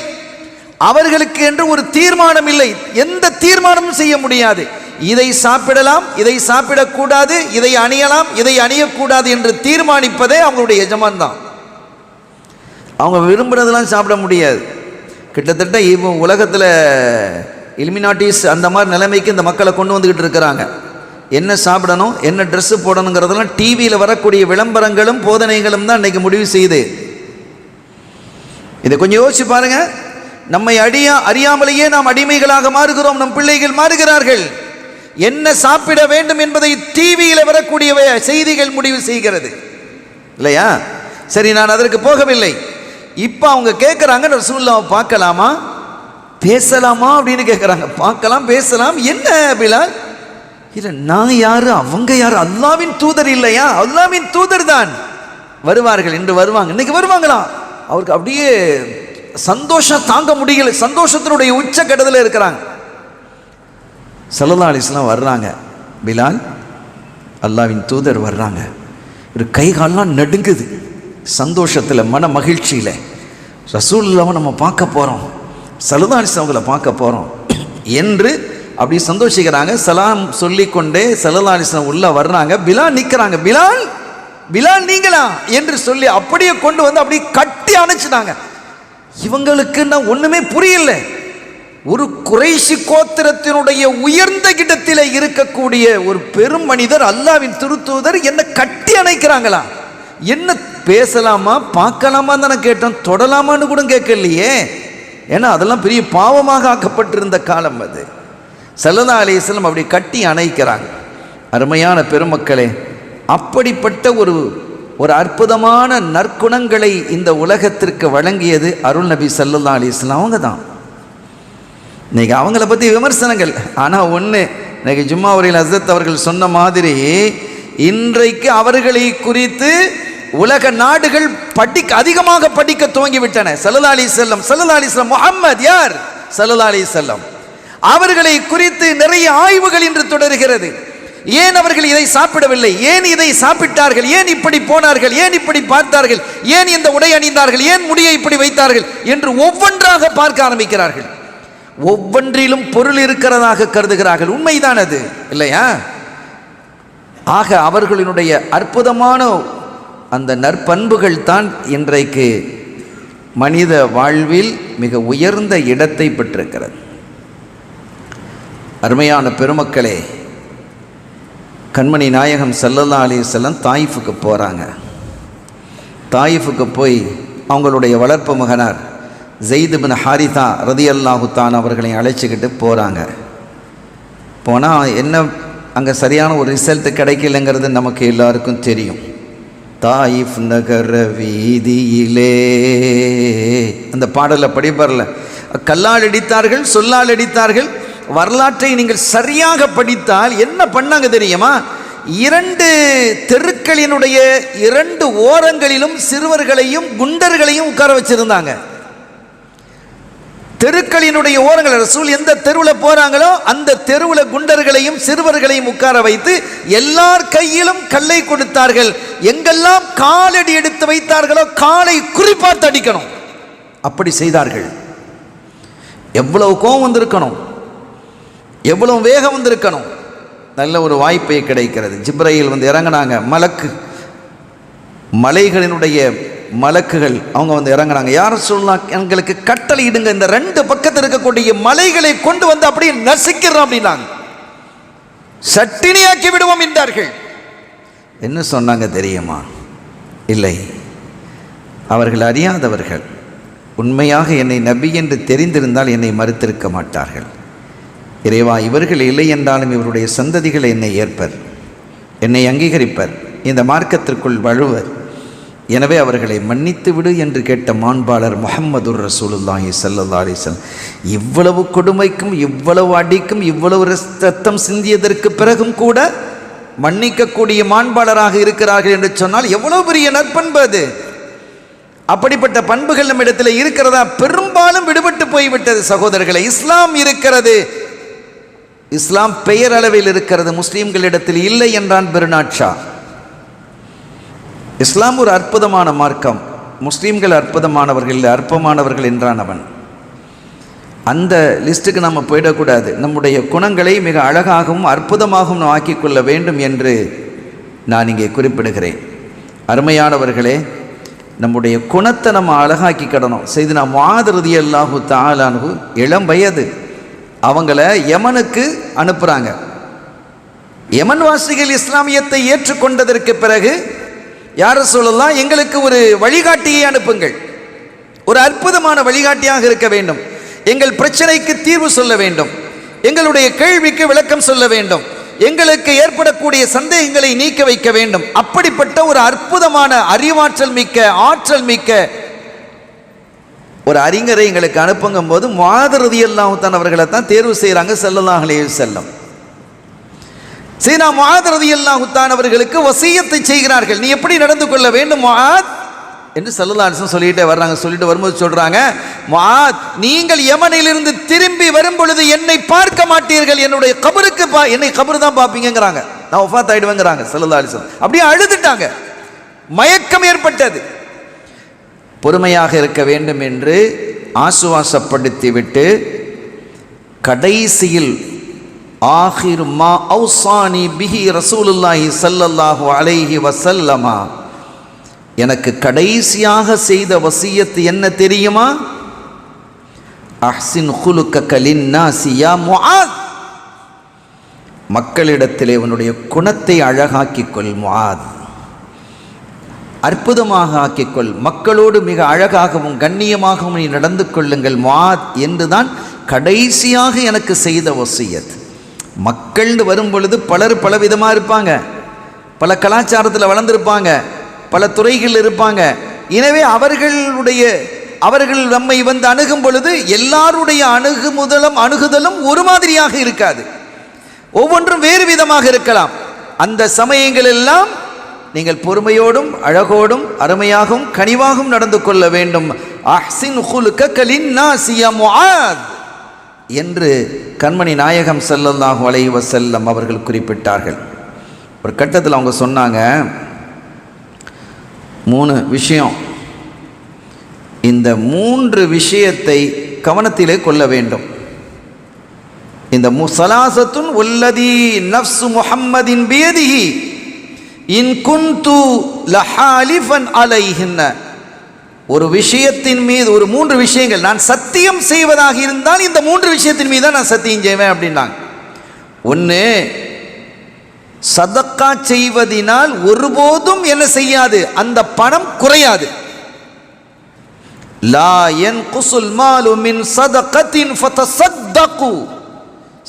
அவர்களுக்கு என்று ஒரு தீர்மானம் இல்லை. எந்த தீர்மானமும் செய்ய முடியாது. இதை சாப்பிடலாம், இதை சாப்பிடக்கூடாது, இதை அணியலாம், இதை அணியக்கூடாது என்று தீர்மானிப்பதே அவங்களுடைய எஜமான் தான். அவங்க விரும்புறதெல்லாம் சாப்பிட முடியாது. கிட்டத்தட்ட இவங்க உலகத்தில் இலுமினாட்டிஸ் அந்த மாதிரி நிலைமைக்கு இந்த மக்களை கொண்டு வந்துக்கிட்டு இருக்கிறாங்க. என்ன சாப்பிடணும், என்ன ட்ரெஸ்ஸு போடணுங்கிறதெல்லாம் டிவியில் வரக்கூடிய விளம்பரங்களும் போதனைகளும் தான் இன்றைக்கி முடிவு செய்யுது. இதை கொஞ்சம் யோசிச்சு பாருங்க. நம்மை அறியாமலேயே நாம் அடிமைகளாக மாறுகிறோம், நம் பிள்ளைகள் மாறுகிறார்கள். என்ன சாப்பிட வேண்டும் என்பதை டிவியில் வரக்கூடிய செய்திகள் முடிவு செய்கிறது இல்லையா? சரி, நான் அதற்கு போகவில்லை. இப்போ அவங்க கேட்குறாங்க, ரசூலுல்லாஹ் பார்க்கலாமா பேசலாமா அப்படின்னு கேட்குறாங்க. பார்க்கலாம் பேசலாம். என்ன பிலால்? இல்லை, நான் யாரு அவங்க யாரு? அல்லாவின் தூதர் இல்லையா? அல்லாவின் தூதர் தான். வருவார்கள் என்று வருவாங்க. இன்னைக்கு வருவாங்களா? அவருக்கு அப்படியே சந்தோஷம் தாங்க முடியல, சந்தோஷத்தினுடைய உச்ச கட்டத்தில் இருக்கிறாங்க. ஸல்லல்லாஹு அலைஹி வஸல்லம் வர்றாங்க. பிலால், அல்லாவின் தூதர் வர்றாங்க. ஒரு கை கால்லாம் நடுங்குது சந்தோஷத்தில், மன மகிழ்ச்சியில். ரசூலுல்லாஹ்வை நம்ம பார்க்க போகிறோம், ஸல்லல்லாஹு அலைஹி வஸல்லம் அவங்களை பார்க்க போகிறோம் என்று அப்படி சந்தோஷிக்கிறாங்க. சலாம் சொல்லிக்கொண்டே ஸல்லல்லாஹு அலைஹி வஸல்லம் உள்ள வர்றாங்க. பிலால் நிற்கிறாங்க. பிலால், பிலால் நீங்களா என்று சொல்லி அப்படியே கொண்டு வந்து அப்படி கட்டி அணைச்சிட்டாங்க. இவங்களுக்கு நான் ஒண்ணுமே புரியல. ஒரு குறைஷி கோத்திரத்தினுடைய உயர்ந்த இடத்திலே இருக்கக்கூடிய ஒரு பெரும் மனிதர், அல்லாவின் திருத்தூதர், என்ன கட்டி அணைக்கிறாங்களா? என்ன பேசலாமா பார்க்கலாமா தானே கேட்டோம், தொடலாமான்னு கூட கேட்கலையே. ஏன்னா அதெல்லாம் பெரிய பாவமாக ஆக்கப்பட்டிருந்த காலம் அது. ஸல்லல்லாஹு அலைஹி வஸல்லம் அப்படி கட்டி அணைக்கிறாங்க. அருமையான பெருமக்களே, அப்படிப்பட்ட ஒரு அற்புதமான நற்குணங்களை இந்த உலகத்திற்கு வழங்கியது அருள் நபி ஸல்லல்லாஹு அலைஹி வஸல்லம் அவங்க தான். இன்னைக்கு அவங்கள பற்றி விமர்சனங்கள். ஆனால் ஒன்று, இன்னைக்கு ஜும்மா உரையில் ஹஸ்ரத் அவர்கள் சொன்ன மாதிரி, இன்றைக்கு அவர்களை குறித்து உலக நாடுகள் அதிகமாக படிக்க துவங்கிவிட்டன. ஸல்லல்லாஹு அலைஹி வஸல்லம், ஸல்லல்லாஹு அலைஹி வஸல்லம், முஹம்மது யார்? ஸல்லல்லாஹு அலைஹி வஸல்லம். அவர்களை குறித்து நிறைய ஆய்வுகள் இன்று தொடர்கிறது. ஏன் அவர்கள் இதை சாப்பிடவில்லை, ஏன் இதை சாப்பிட்டார்கள், ஏன் இப்படி போனார்கள், ஏன் இப்படி பார்த்தார்கள், ஏன் இந்த உடை அணிந்தார்கள், ஏன் முடியை இப்படி வைத்தார்கள் என்று ஒவ்வொன்றாக பார்க்க ஆரம்பிக்கிறார்கள். ஒவ்வொன்றிலும் பொருள் இருக்கிறதாக கருதுகிறார்கள். உண்மைதான் அது இல்லையா? ஆக அவர்களினுடைய அற்புதமான அந்த நற்பண்புகள் தான் இன்றைக்கு மனித வாழ்வில் மிக உயர்ந்த இடத்தை பெற்றிருக்கிறது. அருமையான பெருமக்களே, கண்மணி நாயகம் ஸல்லல்லாஹு அலைஹி வஸல்லம் தாயிஃபுக்கு போகிறாங்க. தாயிஃபுக்கு போய் அவங்களுடைய வளர்ப்பு மகனார் ஸைத் இப்னு ஹாரிதா ரலியல்லாஹு தஆலா அவர்களை அழைச்சிக்கிட்டு போகிறாங்க. போனால் என்ன, அங்கே சரியான ஒரு ரிசல்ட் கிடைக்கலைங்கிறது நமக்கு எல்லாருக்கும் தெரியும். தாயிஃப் நகர வீதியிலே. அந்த பாடலை படிப்பார்ல, கல்லால் அடித்தார்கள், சொல்லால் அடித்தார்கள். வரலாற்றை நீங்கள் சரியாக படித்தால் என்ன பண்ணாங்க தெரியுமா? 2 தெருக்களினுடைய 2 ஓரங்களிலும் சிறுவர்களையும் குண்டர்களையும் உட்கார வச்சிருந்தாங்க. தெருக்களினுடைய ஓரங்கள், ரசூல் எந்த தெருவில் போறாங்களோ அந்த தெருவில் குண்டர்களையும் சிறுவர்களையும் உட்கார வைத்து எல்லார் கையிலும் கல்லை கொடுத்தார்கள். எங்கெல்லாம் காலடி எடுத்து வைத்தார்களோ காலை குறிப்பார்த்து அடிக்கணும், அப்படி செய்தார்கள். எவ்வளவு கோபம் வந்திருக்கணும், எவ்வளவு வேகம் வந்திருக்கணும். நல்ல ஒரு வாய்ப்பை கிடைக்கிறது. ஜிப்ரையில் வந்து இறங்கினாங்க. மலைகளினுடைய மலக்குகள் அவங்க வந்து இறங்குறாங்க. யார சொல்லலாம், எங்களுக்கு கட்டளை இடுங்க, இந்த 2 பக்கத்தில் இருக்கக்கூடிய மலைகளை கொண்டு வந்து அப்படியே நசுக்கிறோம் அப்படின்னாங்க. சட்டினியாக்கி விடுவோம் என்றார்கள். என்ன சொன்னாங்க தெரியுமா? இல்லை, அவர்கள் அறியாதவர்கள். உண்மையாக என்னை நபி என்று தெரிந்திருந்தால் என்னை மறுத்திருக்க மாட்டார்கள். இறைவா, இவர்கள் இல்லை என்றாலும் இவருடைய சந்ததிகளை என்னை ஏற்பர், என்னை அங்கீகரிப்பர், இந்த மார்க்கத்திற்குள் வழுவர். எனவே அவர்களை மன்னித்து விடு என்று கேட்ட மாண்பாளர் முஹம்மதுர் ரசூலுல்லாஹி ஸல்லல்லாஹு அலைஹி வஸல்லம். இவ்வளவு கொடுமைக்கும் இவ்வளவு அடிக்கும் இவ்வளவு ரத்தம் சிந்தியதற்கு பிறகும் கூட மன்னிக்கக்கூடிய மாண்பாளராக இருக்கிறார்கள் என்று சொன்னால் எவ்வளவு பெரிய நற்பண்பு அது. அப்படிப்பட்ட பண்புகள் நம்மிடத்தில் இருக்கிறதா? பெரும்பாலும் விடுபட்டு போய்விட்டது சகோதரர்களை. இஸ்லாம் இருக்கிறது, இஸ்லாம் பெயர் அளவில் இருக்கிறது, முஸ்லீம்களிடத்தில் இல்லை என்றான் பெருநாட்ஷா. இஸ்லாம் ஒரு அற்புதமான மார்க்கம், முஸ்லீம்கள் அற்புதமானவர்கள், அற்பமானவர்கள் என்றான் அவன். அந்த லிஸ்ட்டுக்கு நம்ம போயிடக்கூடாது. நம்முடைய குணங்களை மிக அழகாகவும் அற்புதமாகவும் ஆக்கிக்கொள்ள வேண்டும் என்று நான் இங்கே குறிப்பிடுகிறேன். அருமையானவர்களே, நம்முடைய குணத்தை நம்ம அழகாக்கிக்கிடணும். செய்தினா முஆத் ரலியல்லாஹு தஆலா அன்ஹு இளம் வயது, அவங்கள யமனுக்கு அனுப்புகிறாங்க. யமன் வாசிகள் இஸ்லாமியத்தை ஏற்றுக்கொண்டதற்கு பிறகு, யார் ரசூலுல்லாஹ், எங்களுக்கு ஒரு வழிகாட்டியை அனுப்புங்கள், ஒரு அற்புதமான வழிகாட்டியாக இருக்க வேண்டும், எங்கள் பிரச்சனைக்கு தீர்வு சொல்ல வேண்டும், எங்களுடைய கேள்விக்கு விளக்கம் சொல்ல வேண்டும், எங்களுக்கு ஏற்படக்கூடிய சந்தேகங்களை நீக்க வைக்க வேண்டும். அப்படிப்பட்ட ஒரு அற்புதமான அறிவாற்றல் மிக்க, ஆற்றல் மிக்க ஒரு அறிஞரை எங்களுக்கு அனுப்புங்கும் போது முஆத் ரலியல்லாஹு தஆலா அவர்களை தான் தேர்வு செய்கிறாங்க ஸல்லல்லாஹு அலைஹி வஸல்லம். சீனா முஆத் ரலியல்லாஹு தஆலா அவர்களுக்கு வசியத்தை செய்கிறார்கள், நீ எப்படி நடந்து கொள்ள வேண்டும் முஆத் என்று ஸல்லல்லாஹு அலைஹி வஸல்லம் சொல்லிட்டே வர்றாங்க. சொல்லிட்டு வரும்போது சொல்றாங்க, முஆத், நீங்கள் யமனிலிருந்து திரும்பி வரும் பொழுது என்னை பார்க்க மாட்டீர்கள், என்னுடைய கபருக்கு என்னை கபர் தான் பார்ப்பீங்கிறாங்க, நான் வஃபாத் ஆயிடுவேங்கிறாங்க ஸல்லல்லாஹு அலைஹி வஸல்லம். அப்படியே அழுதுட்டாங்க, மயக்கம் ஏற்பட்டது. பொறுமையாக இருக்க வேண்டும் என்று ஆசுவாசப்படுத்திவிட்டு கடைசியில் ஆகிர் மா ஔசானி பிஹி ரசூலுல்லாஹி ஸல்லல்லாஹு அலைஹி வஸல்லமா, எனக்கு கடைசியாக செய்த வசியத்து என்ன தெரியுமா? அஹ்சின் குலுக்க லின்னாஸி யா முஆத், மக்களிடத்திலே உன்னுடைய குணத்தை அழகாக்கிக்கொள் முஆத், அற்புதமாக ஆக்கிக்கொள், மக்களோடு மிக அழகாகவும் கண்ணியமாகவும் நீ நடந்து கொள்ளுங்கள் முஆத் என்றுதான் கடைசியாக எனக்கு செய்த வசியத். மக்கள்னு வரும் பொழுது பலர் பலவிதமாக இருப்பாங்க, பல கலாச்சாரத்தில் வளர்ந்துருப்பாங்க, பல துறைகள் இருப்பாங்க. எனவே அவர்கள் நம்மை வந்து அணுகும் பொழுது எல்லாருடைய அணுகுதலும் ஒரு மாதிரியாக இருக்காது, ஒவ்வொன்றும் வேறு விதமாக இருக்கலாம். அந்த சமயங்கள் எல்லாம் நீங்கள் பொறுமையோடும் அழகோடும் அருமையாகவும் கனிவாகவும் நடந்து கொள்ள வேண்டும். அஹ்சின் குலுக்க லின்னாஸி யா முஆத் என்று கண்மணி நாயகம் ஸல்லல்லாஹு அலைஹி வஸல்லம் அவர்கள் குறிப்பிட்டார்கள். ஒரு கட்டத்தில் அவங்க சொன்னாங்க, 3 விஷயம், இந்த 3 விஷயத்தை கவனத்திலே கொள்ள வேண்டும். இந்த முஸலாசத்துன் வல்லதி நஃப்சு முஹம்மதின் பியதிஹி இன் குன்து லஹாலிஃபன் அலைஹின்ன, ஒரு விஷயத்தின் மீது, ஒரு 3 விஷயங்கள் நான் சத்தியம் செய்வதாக இருந்தால் இந்த 3 விஷயத்தின் மீது தான் நான் சத்தியம் செய்வேன் அப்படின்னாங்க. 1, சதக்கா செய்வதினால் ஒருபோதும் என்ன செய்யாது, அந்த பணம் குறையாது. லா யன்குசுல் மாலு மின் சதகத்தின் ஃபதஸத்தகு,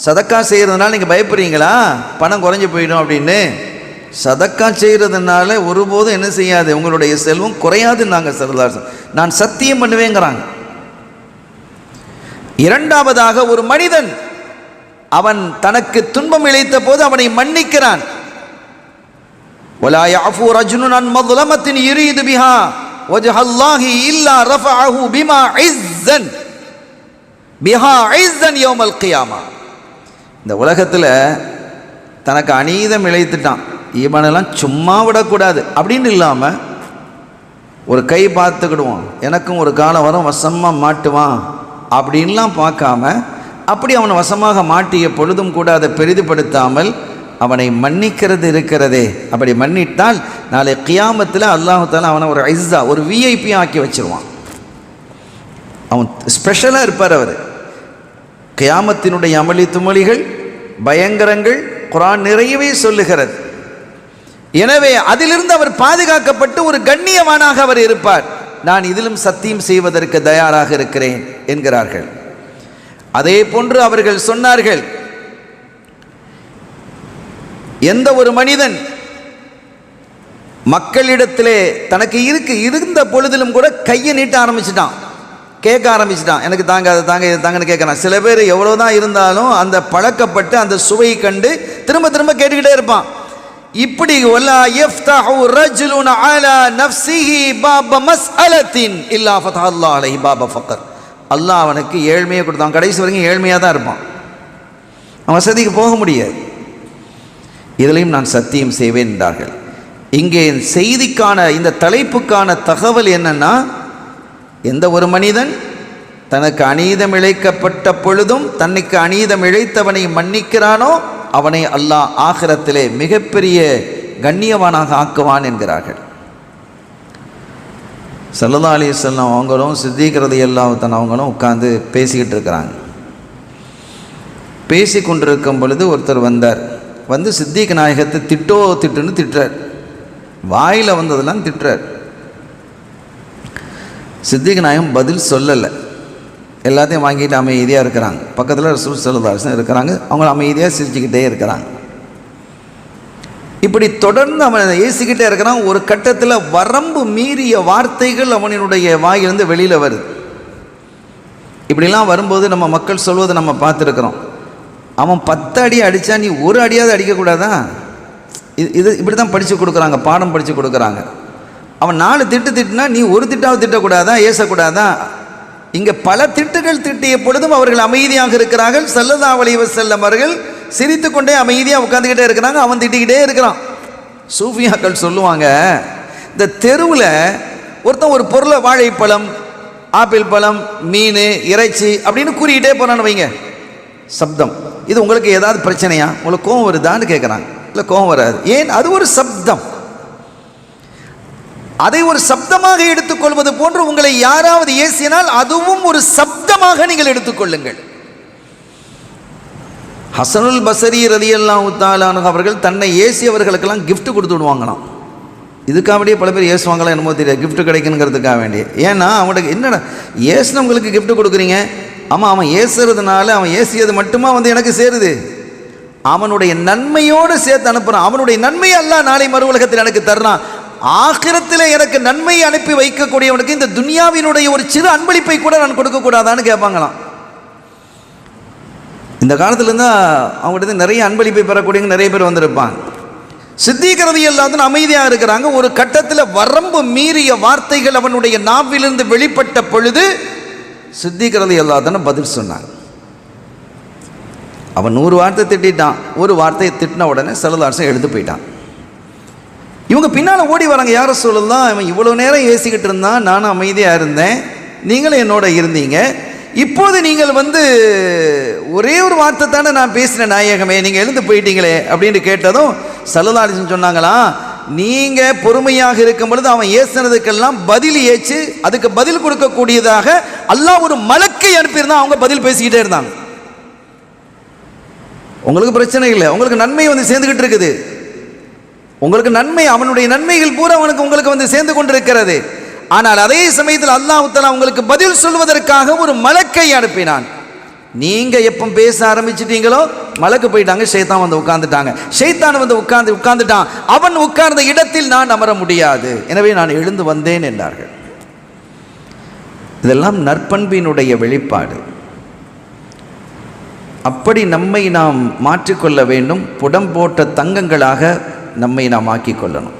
சதக்கா செய்யறதுனால நீங்க பயப்படுறீங்களா பணம் குறைஞ்சு போயிடும் அப்படின்னு? சதக்கா செய்கிறதுனால ஒருபோதும் என்ன செய்யாது, உங்களுடைய செல்வம் குறையாது. நாங்கள் சரதாசன் நான் சத்தியம் பண்ணுவேங்கிறாங்க. இரண்டாவதாக, ஒரு மனிதன் அவன் தனக்கு துன்பம் இழைத்த போது அவனை மன்னிக்கிறான். وَلَا يَعْفُو رَجُلٌ عَنْ مَظْلَمَةٍ يُرِيدُ بِهَا وَجْهَ اللَّهِ إِلَّا رَفَعَهُ بِمَا عِزًّا يَوْمَ الْقِيَامَةِ. இந்த உலகத்தில் தனக்கு அநீதம் இழைத்துட்டான், இவனெல்லாம் சும்மா விடக்கூடாது அப்படின்னு இல்லாமல் ஒரு கை பார்த்துக்கிடுவான், எனக்கும் ஒரு காலம் வரும் வசமாக மாட்டுவான் அப்படின்லாம் பார்க்காம, அப்படி அவன் வசமாக மாட்டிய பொழுதும் கூட அதை பெரிதுபடுத்தாமல் அவனை மன்னிக்கிறது இருக்கிறதே, அப்படி மன்னிட்டால் நாளை கியாமத்தில் அல்லாஹ் தஆலா அவனை ஒரு ஐஸா, ஒரு விஐபி ஆக்கி வச்சிருவான். அவன் ஸ்பெஷலாக இருப்பார். அவர் கியாமத்தினுடைய அமளி துமளிகள் பயங்கரங்கள் குர்ஆன் நிறையவே சொல்லுகிறது. எனவே அதிலிருந்து அவர் பாதுகாக்கப்பட்டு ஒரு கண்ணியவானாக அவர் இருப்பார். நான் இதிலும் சத்தியம் செய்வதற்கு தயாராக இருக்கிறேன் என்கிறார்கள். அதே போன்று அவர்கள் சொன்னார்கள், எந்த ஒரு மனிதன் மக்களிடத்திலே தனக்கு இருந்த பொழுதிலும் கூட கையை நீட்ட ஆரம்பிச்சிட்டான், கேட்க ஆரம்பிச்சிட்டான், எனக்கு தாங்க அதை தாங்க இதை தாங்கன்னு கேட்குறான். சில பேர் எவ்வளோதான் இருந்தாலும் அந்த பழக்கப்பட்டு அந்த சுவையை கண்டு திரும்ப திரும்ப கேட்டுக்கிட்டே இருப்பான். இப்படி வலா யஃப்தஹு ரஜுலுன் அலா நஃப்ஸிஹி பாப மஸ்அலத்தின் இல்லா ஃபதஹல்லாஹு அலைஹி பாப ஃபக்ர். அல்லாஹ் அவனுக்கு ஏழ்மையை கொடுத்தான், கடைசி வரைக்கும் ஏழ்மையாக தான் இருப்பான், அவன் வசதிக்கு போக முடியாது. இதிலையும் நான் சத்தியம் செய்வேன் என்றார்கள். இங்கே செய்திக்கான இந்த தலைப்புக்கான தகவல் என்னன்னா, எந்த ஒரு மனிதன் தனக்கு அநீதம் இழைக்கப்பட்ட பொழுதும் தன்னைக்கு அநீதம் இழைத்தவனை மன்னிக்கிறானோ அவனை அல்லாஹ் ஆகிரத்திலே மிகப்பெரிய கண்ணியவானாக ஆக்குவான் என்கிறார்கள். ஸல்லல்லாஹு அலைஹி வஸல்லம் அவங்களும் சித்திக் ரலியல்லாஹு தஆலா அவங்களும் உட்கார்ந்து பேசிக்கிட்டு இருக்கிறாங்க. பேசி கொண்டிருக்கும் பொழுது ஒருத்தர் வந்தார். வந்து சித்திக் நாயகத்தை திட்டுன்னு திட்டுறார், வாயில் வந்ததெல்லாம் திட்டுறார். சித்திக் நாயகம் பதில் சொல்லலை, எல்லாத்தையும் வாங்கிட்டு அமைதியாக இருக்கிறாங்க. பக்கத்தில் ரசூல் ஸல்லல்லாஹு அலைஹி வஸல்லம் இருக்கிறாங்க, அவங்க அமைதியாக சிரிச்சுக்கிட்டே இருக்கிறாங்க. இப்படி தொடர்ந்து அவன் ஏசிக்கிட்டே இருக்கிறான். ஒரு கட்டத்தில் வரம்பு மீறிய வார்த்தைகள் அவனுடைய வாயிலிருந்து வெளியில் வருது. இப்படிலாம் வரும்போது நம்ம மக்கள் சொல்வதை நம்ம பார்த்துருக்குறோம், அவன் 10 அடி அடித்தா நீ ஒரு அடியாவது அடிக்கக்கூடாதா? இது இப்படி தான் படித்து கொடுக்குறாங்க, பாடம் படித்து கொடுக்குறாங்க. அவன் 4 திட்டுனா நீ ஒரு திட்டாவது திட்டக்கூடாதா, ஏசக்கூடாதா? இங்கே பல திட்டுகள் திட்டிய பொழுதும் அவர்கள் அமைதியாக இருக்கிறார்கள். ஸல்லல்லாஹு அலைஹி வஸல்லம் அவர்கள் சிரித்து கொண்டே அமைதியாக உட்காந்துக்கிட்டே இருக்கிறாங்க, அவன் திட்டிக்கிட்டே இருக்கிறான். சூஃபியாக்கள் சொல்லுவாங்க, இந்த தெருவில் ஒருத்தன் ஒரு பொருளை, வாழைப்பழம், ஆப்பிள் பழம், மீன், இறைச்சி அப்படின்னு கூறிக்கிட்டே போனான்னு வைங்க, சப்தம், இது உங்களுக்கு ஏதாவது பிரச்சனையா, உங்களுக்கு கோவம் வருதான்னு கேட்குறாங்க. இல்லை, கோவம் வராது. ஏன்? அது ஒரு சப்தம். அதை ஒரு சப்தமாக எடுத்துக்கொள்வது போன்று உங்களை யாராவது ஏசினால் அதுவும் ஒரு சப்தமாக நீங்கள் எடுத்துக்கொள்ளுங்கள். ஹசனுல் பஸரி ரலியல்லாஹு தஆலா அன்ஹு அவர்கள் தன்னை ஏசியவர்களுக்கெல்லாம் கிஃப்ட் கொடுத்து விடுவாங்களாம். இதுக்காக வேண்டிய பல பேர் ஏசுவாங்களா என்னமோ தெரியாது, கிஃப்ட் கிடைக்குங்கிறதுக்காக வேண்டிய. ஏன்னா அவனுக்கு என்னடா ஏசினவங்களுக்கு கிஃப்ட் கொடுக்குறீங்க? ஆமாம், அவன் ஏசுறதுனால அவன் ஏசியது மட்டுமா எனக்கு சேருது, அவனுடைய நன்மையோடு சேர்த்து அனுப்புகிறான். அவனுடைய நன்மையை அல்லாஹ் நாளை மறு உலகத்தில் எனக்கு தர்றான். ஆகிரத்தில் எனக்கு நன்மையை அனுப்பி வைக்கக்கூடியவனுக்கு இந்த துன்யாவினுடைய ஒரு சிறு அன்பளிப்பை கூட நான் கொடுக்கக்கூடாதான்னு கேட்பாங்களாம். இந்த காலத்துலேருந்து அவங்ககிட்ட நிறைய அன்பளிப்பை பெறக்கூடியவங்க நிறைய பேர் வந்திருப்பாங்க. சித்திக் ரலியல்லாஹு அன்ஹு அமைதியாக இருக்கிறாங்க. ஒரு கட்டத்தில் வரம்பு மீறிய வார்த்தைகள் அவனுடைய நாவிலிருந்து வெளிப்பட்ட பொழுது சித்திக் ரலியல்லாஹு அன்ஹு பதில் சொன்னாங்க. அவன் 100 வார்த்தை திட்டான், ஒரு வார்த்தையை திட்டின உடனே ஸல்லல்லாஹு அலைஹி வஸல்லம் எடுத்து போயிட்டான். இவங்க பின்னால் ஓடி வராங்க, யார சொல்லலாம், அவன் இவ்வளோ நேரம் ஏசிக்கிட்டு இருந்தான், நானும் அமைதியாக இருந்தேன், நீங்களும் என்னோட இருந்தீங்க, இப்போது நீங்கள் ஒரே ஒரு வார்த்தை தானே நான் பேசின நாயகமே, நீங்கள் எழுந்து போயிட்டீங்களே அப்படின்னு கேட்டதும் ஸல்லல்லாஹு அலைஹி வஸல்லம் சொன்னாங்களா, நீங்கள் பொறுமையாக இருக்கும் பொழுது அவன் ஏசினதுக்கெல்லாம் பதில் ஏச்சு அதுக்கு பதில் கொடுக்கக்கூடியதாக அல்லாஹ் ஒரு மலக்கை அனுப்பியிருந்தான், அவங்க பதில் பேசிக்கிட்டே இருந்தாங்க. உங்களுக்கு பிரச்சனை இல்லை, உங்களுக்கு நன்மை சேர்ந்துக்கிட்டு இருக்குது, உங்களுக்கு நன்மை, அவனுடைய நன்மைகள் பூரா உங்களுக்கு சேர்ந்து கொண்டிருக்கிறது. ஆனால் அதே சமயத்தில் அல்லாஹ் தஆலா உங்களுக்கு பதில் சொல்வதற்காக ஒரு மலக்கை அனுப்பினான். நீங்கள் எப்போ பேச ஆரம்பிச்சிட்டீங்களோ மலக்கு போயிட்டாங்க, ஷைத்தான் வந்து உட்கார்ந்துட்டாங்க. ஷைத்தான் வந்து உட்கார்ந்துட்டான். அவன் உட்கார்ந்த இடத்தில் நான் அமர முடியாது, எனவே நான் எழுந்து வந்தேன் என்றார்கள். இதெல்லாம் நற்பண்பினுடைய வெளிப்பாடு. அப்படி நம்மை நாம் மாற்றிக்கொள்ள வேண்டும். புடம் போட்ட தங்கங்களாக நம்மை நாம் ஆக்கிக்கொள்ளணும்.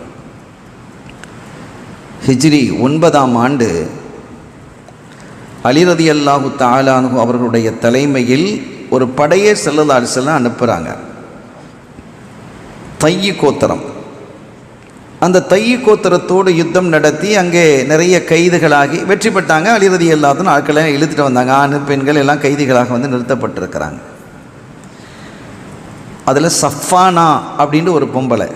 ஹிஜ்ரி 9ஆம் ஆண்டு அலி ரலியல்லாஹு தஆலா அன்ஹு அவர்களுடைய தலைமையில் ஒரு படையை ஸல்லல்லாஹு அலைஹி வஸல்லம் அனுப்புகிறாங்க. தையி கோத்திரம். அந்த தையி கோத்திரத்தோடு யுத்தம் நடத்தி அங்கே நிறைய கைதுகளாகி வெற்றி பெற்றாங்க. அலி ரலியல்லாஹு அன்ஹு ஆட்களை இழுத்துட்டு வந்தாங்க. ஆண் பெண்கள் எல்லாம் கைதிகளாக வந்து நிறுத்தப்பட்டிருக்கிறாங்க. அதில் சஃபானா அப்படின்ட்டு ஒரு பொம்பளை,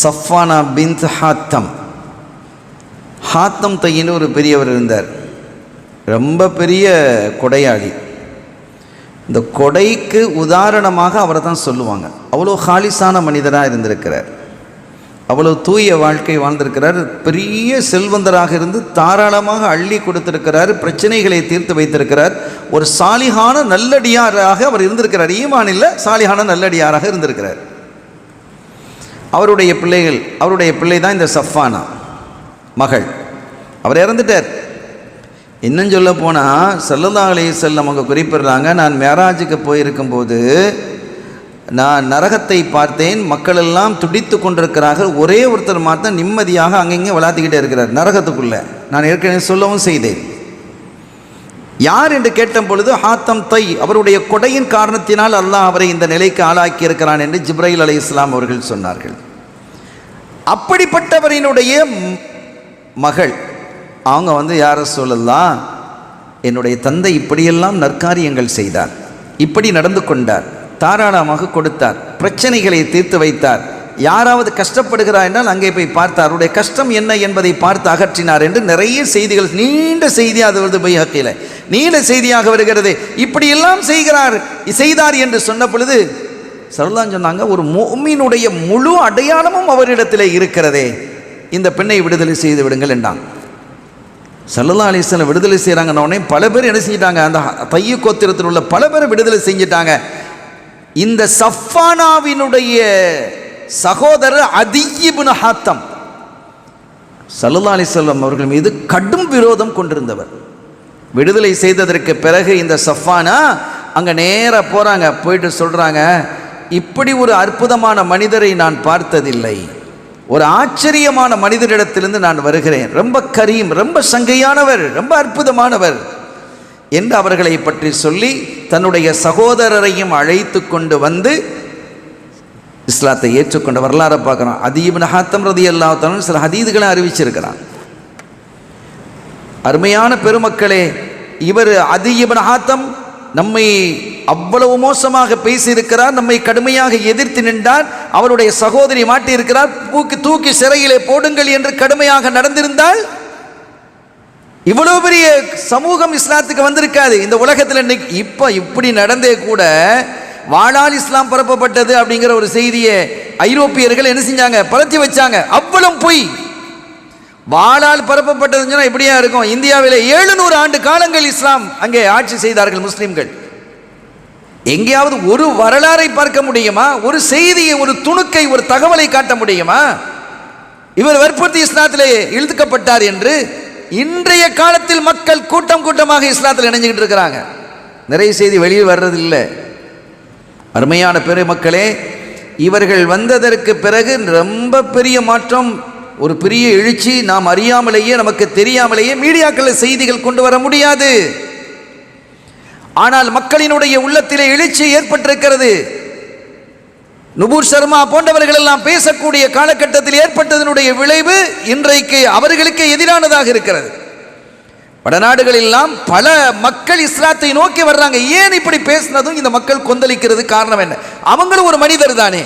சஃபானா பின்த் ஹாத்தம். ஹாத்தம் தையின்னு ஒரு பெரியவர் இருந்தார், ரொம்ப பெரிய கொடையாளி. இந்த கொடைக்கு உதாரணமாக அவரை தான் சொல்லுவாங்க. அவ்வளோ ஹாலிஸான மனிதராக இருந்திருக்கிறார், அவ்வளோ தூய வாழ்க்கை வாழ்ந்திருக்கிறார். பெரிய செல்வந்தராக இருந்து தாராளமாக அள்ளி கொடுத்திருக்கிறார், பிரச்சனைகளை தீர்த்து வைத்திருக்கிறார். ஒரு சாலிஹான நல்லடியாராக அவர் இருந்திருக்கிறார். ஈமான் இல்லை, சாலிஹான நல்லடியாராக இருந்திருக்கிறார். அவருடைய பிள்ளை தான் இந்த சஃபானா மகள். அவர் இறந்துட்டார். இன்னும் சொல்ல போனால் ஸல்லல்லாஹு அலைஹி வஸல்லம் அவங்க குறிப்பிடுறாங்க, நான் மேராஜுக்கு போயிருக்கும்போது நான் நரகத்தை பார்த்தேன், மக்கள் எல்லாம் துடித்து கொண்டிருக்கிறார்கள், ஒரே ஒருத்தர் மாத்திரம் நிம்மதியாக அங்கங்கே விளாத்திக்கிட்டே இருக்கிறார் நரகத்துக்குள்ளே. நான் ஏற்கனவே சொல்லவும் செய்தேன். யார் என்று கேட்ட பொழுது ஹாத்தம் தை, அவருடைய கொடையின் காரணத்தினால் அல்லாஹ் அவரை இந்த நிலைக்கு ஆளாக்கி இருக்கிறான் என்று ஜிப்ரைல் அலைஹிஸ்ஸலாம் அவர்கள் சொன்னார்கள். அப்படிப்பட்டவரினுடைய மகள் அவங்க வந்து யார சொல்லலாம், என்னுடைய தந்தை இப்படியெல்லாம் நற்காரியங்கள் செய்தார், இப்படி நடந்து கொண்டார், தாராளமாக கொடுத்தார், பிரச்சனைகளை தீர்த்து வைத்தார், யாராவது கஷ்டப்படுகிறார் என்றால் அங்கே போய் பார்த்தார், அவருடைய கஷ்டம் என்ன என்பதை பார்த்து அகற்றினார் என்று நிறைய செய்திகள், நீண்ட செய்தி, அது வந்து பைஹக்கில நீண்ட செய்தியாக வருகிறது. இப்படியெல்லாம் செய்தார் என்று சொன்ன பொழுது ஸல்லல்லாஹு சொன்னாங்க, ஒரு முஃமினுடைய முழு அடையாளமும் அவரிடத்தில் இருக்கிறதே, இந்த பெண்ணை விடுதலை செய்து விடுங்கள் என்றாங்க. ஸல்லல்லாஹு அலைஹி வஸல்லம் விடுதலை செய்கிறாங்கன்னு உடனே பல பேர் என்ன செஞ்சிட்டாங்க, அந்த தையி கோத்திரத்தில் உள்ள பல பேரை விடுதலை செஞ்சிட்டாங்க. இந்த சஃபானாவினுடைய சகோதரர் அதி இப்னு ஹாத்தம் ஸல்லல்லாஹு அலைஹி வஸல்லம் அவர்கள் மீது கடும் விரோதம் கொண்டிருந்தவர். விடுதலை செய்ததற்கு பிறகு இந்த சஃபானா அங்கே நேராக போகிறாங்க. போயிட்டு சொல்கிறாங்க, இப்படி ஒரு அற்புதமான மனிதரை நான் பார்த்ததில்லை, ஒரு ஆச்சரியமான மனிதரிடத்திலிருந்து நான் வருகிறேன், ரொம்ப கரீம், ரொம்ப சங்கையானவர், ரொம்ப அற்புதமானவர் என்று அவர்களை பற்றி சொல்லி தன்னுடைய சகோதரரையும் அழைத்து கொண்டு வந்து இஸ்லாத்தை ஏற்றுக்கொண்ட வரலாறை பார்க்குறோம். அதி இப்னு ஹாத்தம் ரலியல்லாஹு தஆலா சில ஹதீதுகளை அறிவிச்சிருக்கிறான். அருமையான பெருமக்களே, இவர் அதி இப்னு ஹாத்தம் நம்மை அவ்வளவு மோசமாக பேசியிருக்கிறார், நம்மை கடுமையாக எதிர்த்து நின்றார், அவருடைய சகோதரி மாட்டியிருக்கிறார், தூக்கி சிறையிலே போடுங்கள் என்று கடுமையாக நடந்திருந்தால் இவ்வளவு பெரிய சமூகம் இஸ்லாத்துக்கு வந்திருக்காது இந்த உலகத்தில். இன்னைக்கு இப்படி நடந்தே கூட வாளால் இஸ்லாம் பரப்பப்பட்டது அப்படிங்கிற ஒரு செய்தியை ஐரோப்பியர்கள் என்ன செஞ்சாங்க, பரத்தி வச்சாங்க. அவ்வளவு பொய். வாளால் பரப்பப்பட்டதுன்னு சொன்னால் எப்படியா இருக்கும்? இந்தியாவில் 700 ஆண்டு காலங்கள் இஸ்லாம் அங்கே ஆட்சி செய்தார்கள் முஸ்லிம்கள். எங்கேயாவது ஒரு வரலாறை பார்க்க முடியுமா? ஒரு செய்தியை, ஒரு துணுக்கை, ஒரு தகவலை காட்ட முடியுமா? இவர் வற்புறுத்தி இஸ்லாத்திலே இழுத்துக்கப்பட்டார் என்று இன்றைய காலத்தில் மக்கள் கூட்டம் கூட்டமாக இஸ்லாத்தில் இணைஞ்சிக்கிட்டு இருக்கிறாங்க. நிறைய செய்தி வெளியே வர்றதில்லை. அருமையான பெருமக்களே, இவர்கள் வந்ததற்கு பிறகு ரொம்ப பெரிய மாற்றம், ஒரு பெரிய எழுச்சி. நாம் அறியாமலேயே, நமக்கு தெரியாமலேயே மீடியாக்களில் செய்திகள் கொண்டு வர முடியாது. ஆனால் மக்களினுடைய உள்ளத்திலே எழுச்சி ஏற்பட்டிருக்கிறது. நுபூர் சர்மா போன்றவர்கள் எல்லாம் பேசக்கூடிய காலகட்டத்தில் ஏற்பட்டதனுடைய விளைவு இன்றைக்கு அவர்களுக்கு எதிரானதாக இருக்கிறது. வடநாடுகளெல்லாம் பல மக்கள் இஸ்லாத்தை நோக்கி வர்றாங்க. ஏன் இப்படி பேசினதும் இந்த மக்கள் கொந்தளிக்கிறது காரணம் என்ன? அவங்களும் ஒரு மனிதர் தானே,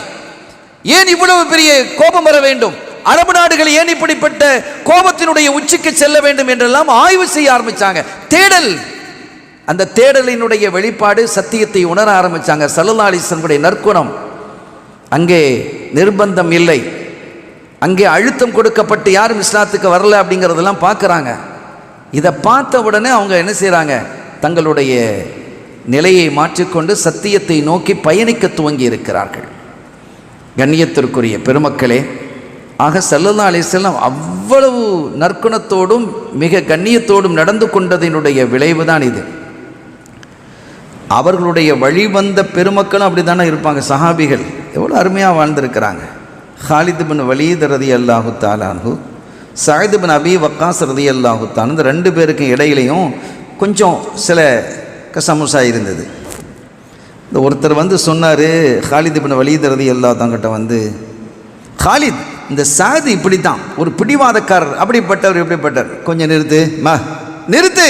ஏன் இவ்வளவு பெரிய கோபம் வர வேண்டும்? அரபு நாடுகள் ஏன் இப்படிப்பட்ட கோபத்தினுடைய உச்சிக்கு செல்ல வேண்டும் என்றெல்லாம் ஆய்வு செய்ய ஆரம்பிச்சாங்க. தேடல், அந்த தேடலினுடைய வெளிப்பாடு சத்தியத்தை உணர ஆரம்பிச்சாங்க. ஸல்லல்லாஹு அலைஹி வஸல்லம் நற்குணம். அங்கே நிர்பந்தம் இல்லை, அங்கே அழுத்தம் கொடுக்கப்பட்டு யாரும் இஸ்லாத்துக்கு வரல அப்படிங்கிறதெல்லாம் பார்க்குறாங்க. இதை பார்த்த உடனே அவங்க என்ன செய்கிறாங்க, தங்களுடைய நிலையை மாற்றிக்கொண்டு சத்தியத்தை நோக்கி பயணிக்க துவங்கி இருக்கிறார்கள். கண்ணியத்திற்குரிய பெருமக்களே, ஆக ஸல்லல்லாஹு அலைஹி வஸல்லம் அவ்வளவு நற்குணத்தோடும் மிக கண்ணியத்தோடும் நடந்து கொண்டதினுடைய விளைவுதான் இது. அவர்களுடைய வழிவந்த பெருமக்களும் அப்படி தானே இருப்பாங்க. சஹாபிகள் எவ்வளோ அருமையாக வாழ்ந்திருக்கிறாங்க. ஹாலித் பின் வலீத் ரலியல்லாஹு தஆலா அன்ஹு, சஅத் பின் அபி வக்காஸ் ரலியல்லாஹு தஆலா, இந்த ரெண்டு பேருக்கும் இடையிலையும் கொஞ்சம் சில கசமுசா இருந்தது. இந்த ஒருத்தர் வந்து சொன்னார், ஹாலித் பின் வலீத் ரலியல்லாஹு தஆங்கிட்ட வந்து, ஹாலித், இந்த சஅத் இப்படி தான் ஒரு பிடிவாதக்காரர், அப்படிப்பட்டவர் இப்படிப்பட்டவர், கொஞ்சம் நிறுத்து,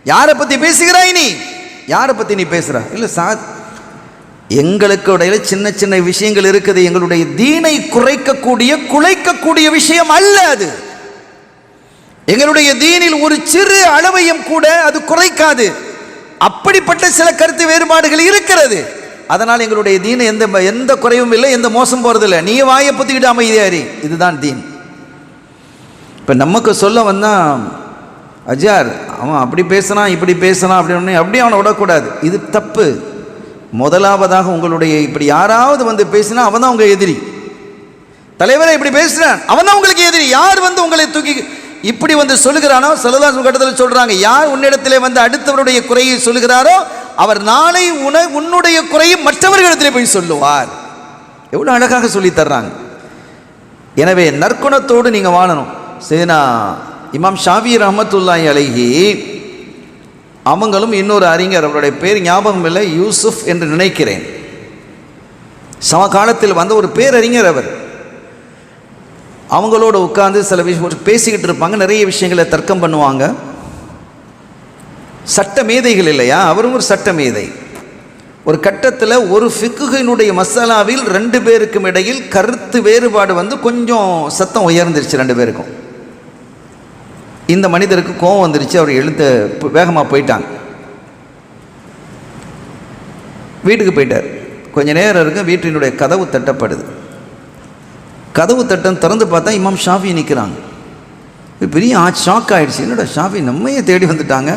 யாரை பற்றி பேசுகிறாய் நீ, யாரை பற்றி நீ பேசுகிற? இல்லை சஅத், எங்களுக்கு இடையில சின்ன சின்ன விஷயங்கள் இருக்குது, எங்களுடைய தீனை குலைக்கக்கூடிய விஷயம் அல்ல அது. எங்களுடைய தீனில் ஒரு சிறு அளவையும் கூட அது குறைக்காது. அப்படிப்பட்ட சில கருத்து வேறுபாடுகள் இருக்கிறது. அதனால் எங்களுடைய தீனை எந்த குறைவும் இல்லை, எந்த மோசம் போறதில்லை. நீ வாயை பத்திக்கிட்டு அமைதியாரி, இதுதான் தீன். இப்போ நமக்கு சொல்ல வந்தா, அஜார் அவன் அப்படி பேசுனான் இப்படி பேசுனான் அப்படி அவனை விடக்கூடாது, இது தப்பு. முதலாவதாக உங்களுடைய இப்படி யாராவது வந்து பேசினா அவன் தான் உங்க எதிரி. தலைவரை இப்படி பேசுறான், அவன் தான் உங்களுக்கு எதிரி. யார் வந்து உங்களை தூக்கி இப்படி வந்து சொல்லுகிறானோ, ஸல்லல்லாஹு அலைஹி வஸல்லம் சொல்றாங்க, யார் உன்னிடத்திலே வந்து அடுத்தவருடைய குறையை சொல்லுகிறாரோ அவர் நாளை உன்னுடைய குறையை மற்றவர்களிடத்திலே போய் சொல்லுவார். எவ்வளவு அழகாக சொல்லி தர்றாங்க. எனவே நற்குணத்தோடு நீங்க வாழணும். சேனா இமாம் ஷாஃபி ரஹ்மத்துல்லாஹி அலைஹி அவங்களும் இன்னொரு அறிஞர், அவருடைய பேர் ஞாபகம் இல்லை, யூசுப் என்று நினைக்கிறேன், சமகாலத்தில் வந்த ஒரு பேரறிஞர் அவர். அவங்களோட உட்கார்ந்து சில விஷயம் பேசிக்கிட்டு இருப்பாங்க, நிறைய விஷயங்களை தர்க்கம் பண்ணுவாங்க. சட்ட மேதைகள் இல்லையா, அவரும் ஒரு சட்ட மேதை. ஒரு கட்டத்தில் ஒரு ஃபிக்ஹினுடைய மசாலாவில் ரெண்டு பேருக்கும் இடையில் கருத்து வேறுபாடு வந்து கொஞ்சம் சத்தம் உயர்ந்துருச்சு ரெண்டு பேருக்கும். இந்த மனிதருக்கு கோபம் வந்துருச்சு, அவர் எழுத்த வேகமாக போயிட்டாங்க, வீட்டுக்கு போயிட்டார். கொஞ்ச நேரம் இருக்கு, வீட்டினுடைய கதவு தட்டப்படுது. கதவு தட்டம் திறந்து பார்த்தா இமாம் ஷாஃபி நிற்கிறாங்க. பெரிய ஷாக் ஆகிடுச்சு, என்னோட ஷாஃபி நம்மையே தேடி வந்துட்டாங்க,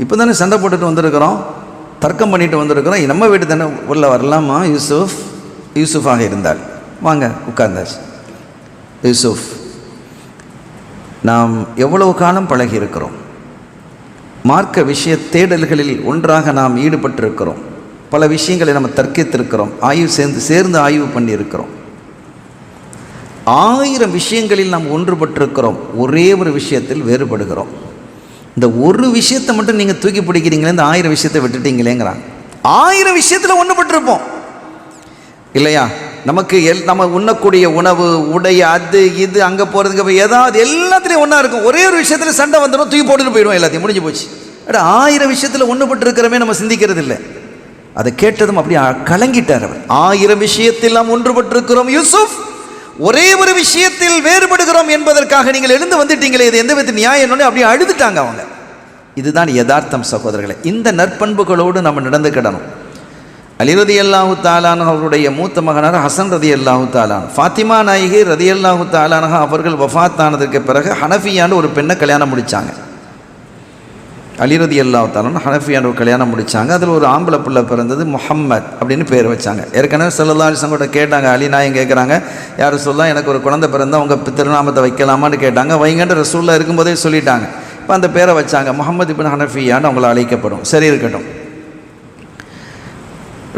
இப்போ தானே சண்டை போட்டுட்டு வந்திருக்கிறோம், தர்க்கம் பண்ணிட்டு வந்திருக்கிறோம், நம்ம வீட்டு தானே, உள்ள வரலாமா? யூசுஃபாக இருந்தால் வாங்க உட்கார்ந்தாச்சு. யூசுஃப், நாம் எவ்வளவு காலம் பழகி இருக்கிறோம், மார்க்க விஷய தேடல்களில் ஒன்றாக நாம் ஈடுபட்டிருக்கிறோம், பல விஷயங்களை நம்ம தர்க்கித்திருக்கிறோம், சேர்ந்து ஆய்வு பண்ணியிருக்கிறோம். 1000 விஷயங்களில் நாம் ஒன்றுபட்டிருக்கிறோம், ஒரே ஒரு விஷயத்தில் வேறுபடுகிறோம். இந்த ஒரு விஷயத்தை மட்டும் நீங்கள் தூக்கி பிடிக்கிறீங்களே, இந்த 1000 விஷயத்தை விட்டுட்டீங்களேங்கிறாங்க. 1000 விஷயத்தில் ஒன்றுபட்டிருப்போம் இல்லையா? நமக்கு நம்ம உண்ணக்கூடிய உணவு, உடைய, அது இது, அங்கே போகிறதுக்கு ஏதாவது எல்லாத்துலேயும் ஒன்றா இருக்கும். ஒரே ஒரு விஷயத்தில் சண்டை வந்துடும், தூக்கி போட்டுட்டு போயிடுவோம், எல்லாத்தையும் முடிஞ்சு போச்சு. 1000 விஷயத்தில் ஒன்றுபட்டு இருக்கிறமே நம்ம சிந்திக்கிறது இல்லை. அதை கேட்டதும் அப்படி கலங்கிட்டார் அவர். 1000 விஷயத்தில் நாம் ஒன்றுபட்டிருக்கிறோம் யூசுப், ஒரே ஒரு விஷயத்தில் வேறுபடுகிறோம் என்பதற்காக நீங்கள் எழுந்து வந்துட்டீங்களே, இது எந்த விதத்தில் நியாயம்? அப்படியே அழுதுட்டாங்க அவங்க. இதுதான் யதார்த்தம் சகோதரர்களே. இந்த நற்பண்புகளோடு நம்ம நடந்துக்கிடணும். அலி ரலியல்லாஹு தஆலா அன்ஹு அவருடைய மூத்த மகனார் ஹசன் ரலியல்லாஹு தஆலா, ஃபாத்திமா நாயகி ரலியல்லாஹு தஆலா அன்ஹா அவர்கள் வஃபாத் ஆனதுக்கு பிறகு ஹனஃபியான்னு ஒரு பெண்ணை கல்யாணம் முடித்தாங்க. அலி ரலியல்லாஹு தஆலா ஹனஃபியான்னு ஒரு கல்யாணம் முடித்தாங்க. அதில் ஒரு ஆம்பளை பிள்ளை பிறந்தது, முஹம்மத் அப்படின்னு பேர் வச்சாங்க. ஏற்கனவே ஸல்லல்லாஹு அலைஹி வஸல்லம் கேட்டாங்க, அலி நாயகம் கேட்குறாங்க, யார் ரசூலுல்லாஹ் எனக்கு ஒரு குழந்தை பிறந்தால் உங்கள் திருநாமத்தை வைக்கலாமான்னு கேட்டாங்க. வைங்கன்ற ரசூலுல்லாஹ் இருக்கும்போதே சொல்லிட்டாங்க. இப்போ அந்த பேரை வச்சாங்க, முஹம்மது இப்னு ஹனஃபியான்னு அவங்கள அழைக்கப்படும். சரி இருக்கட்டும்.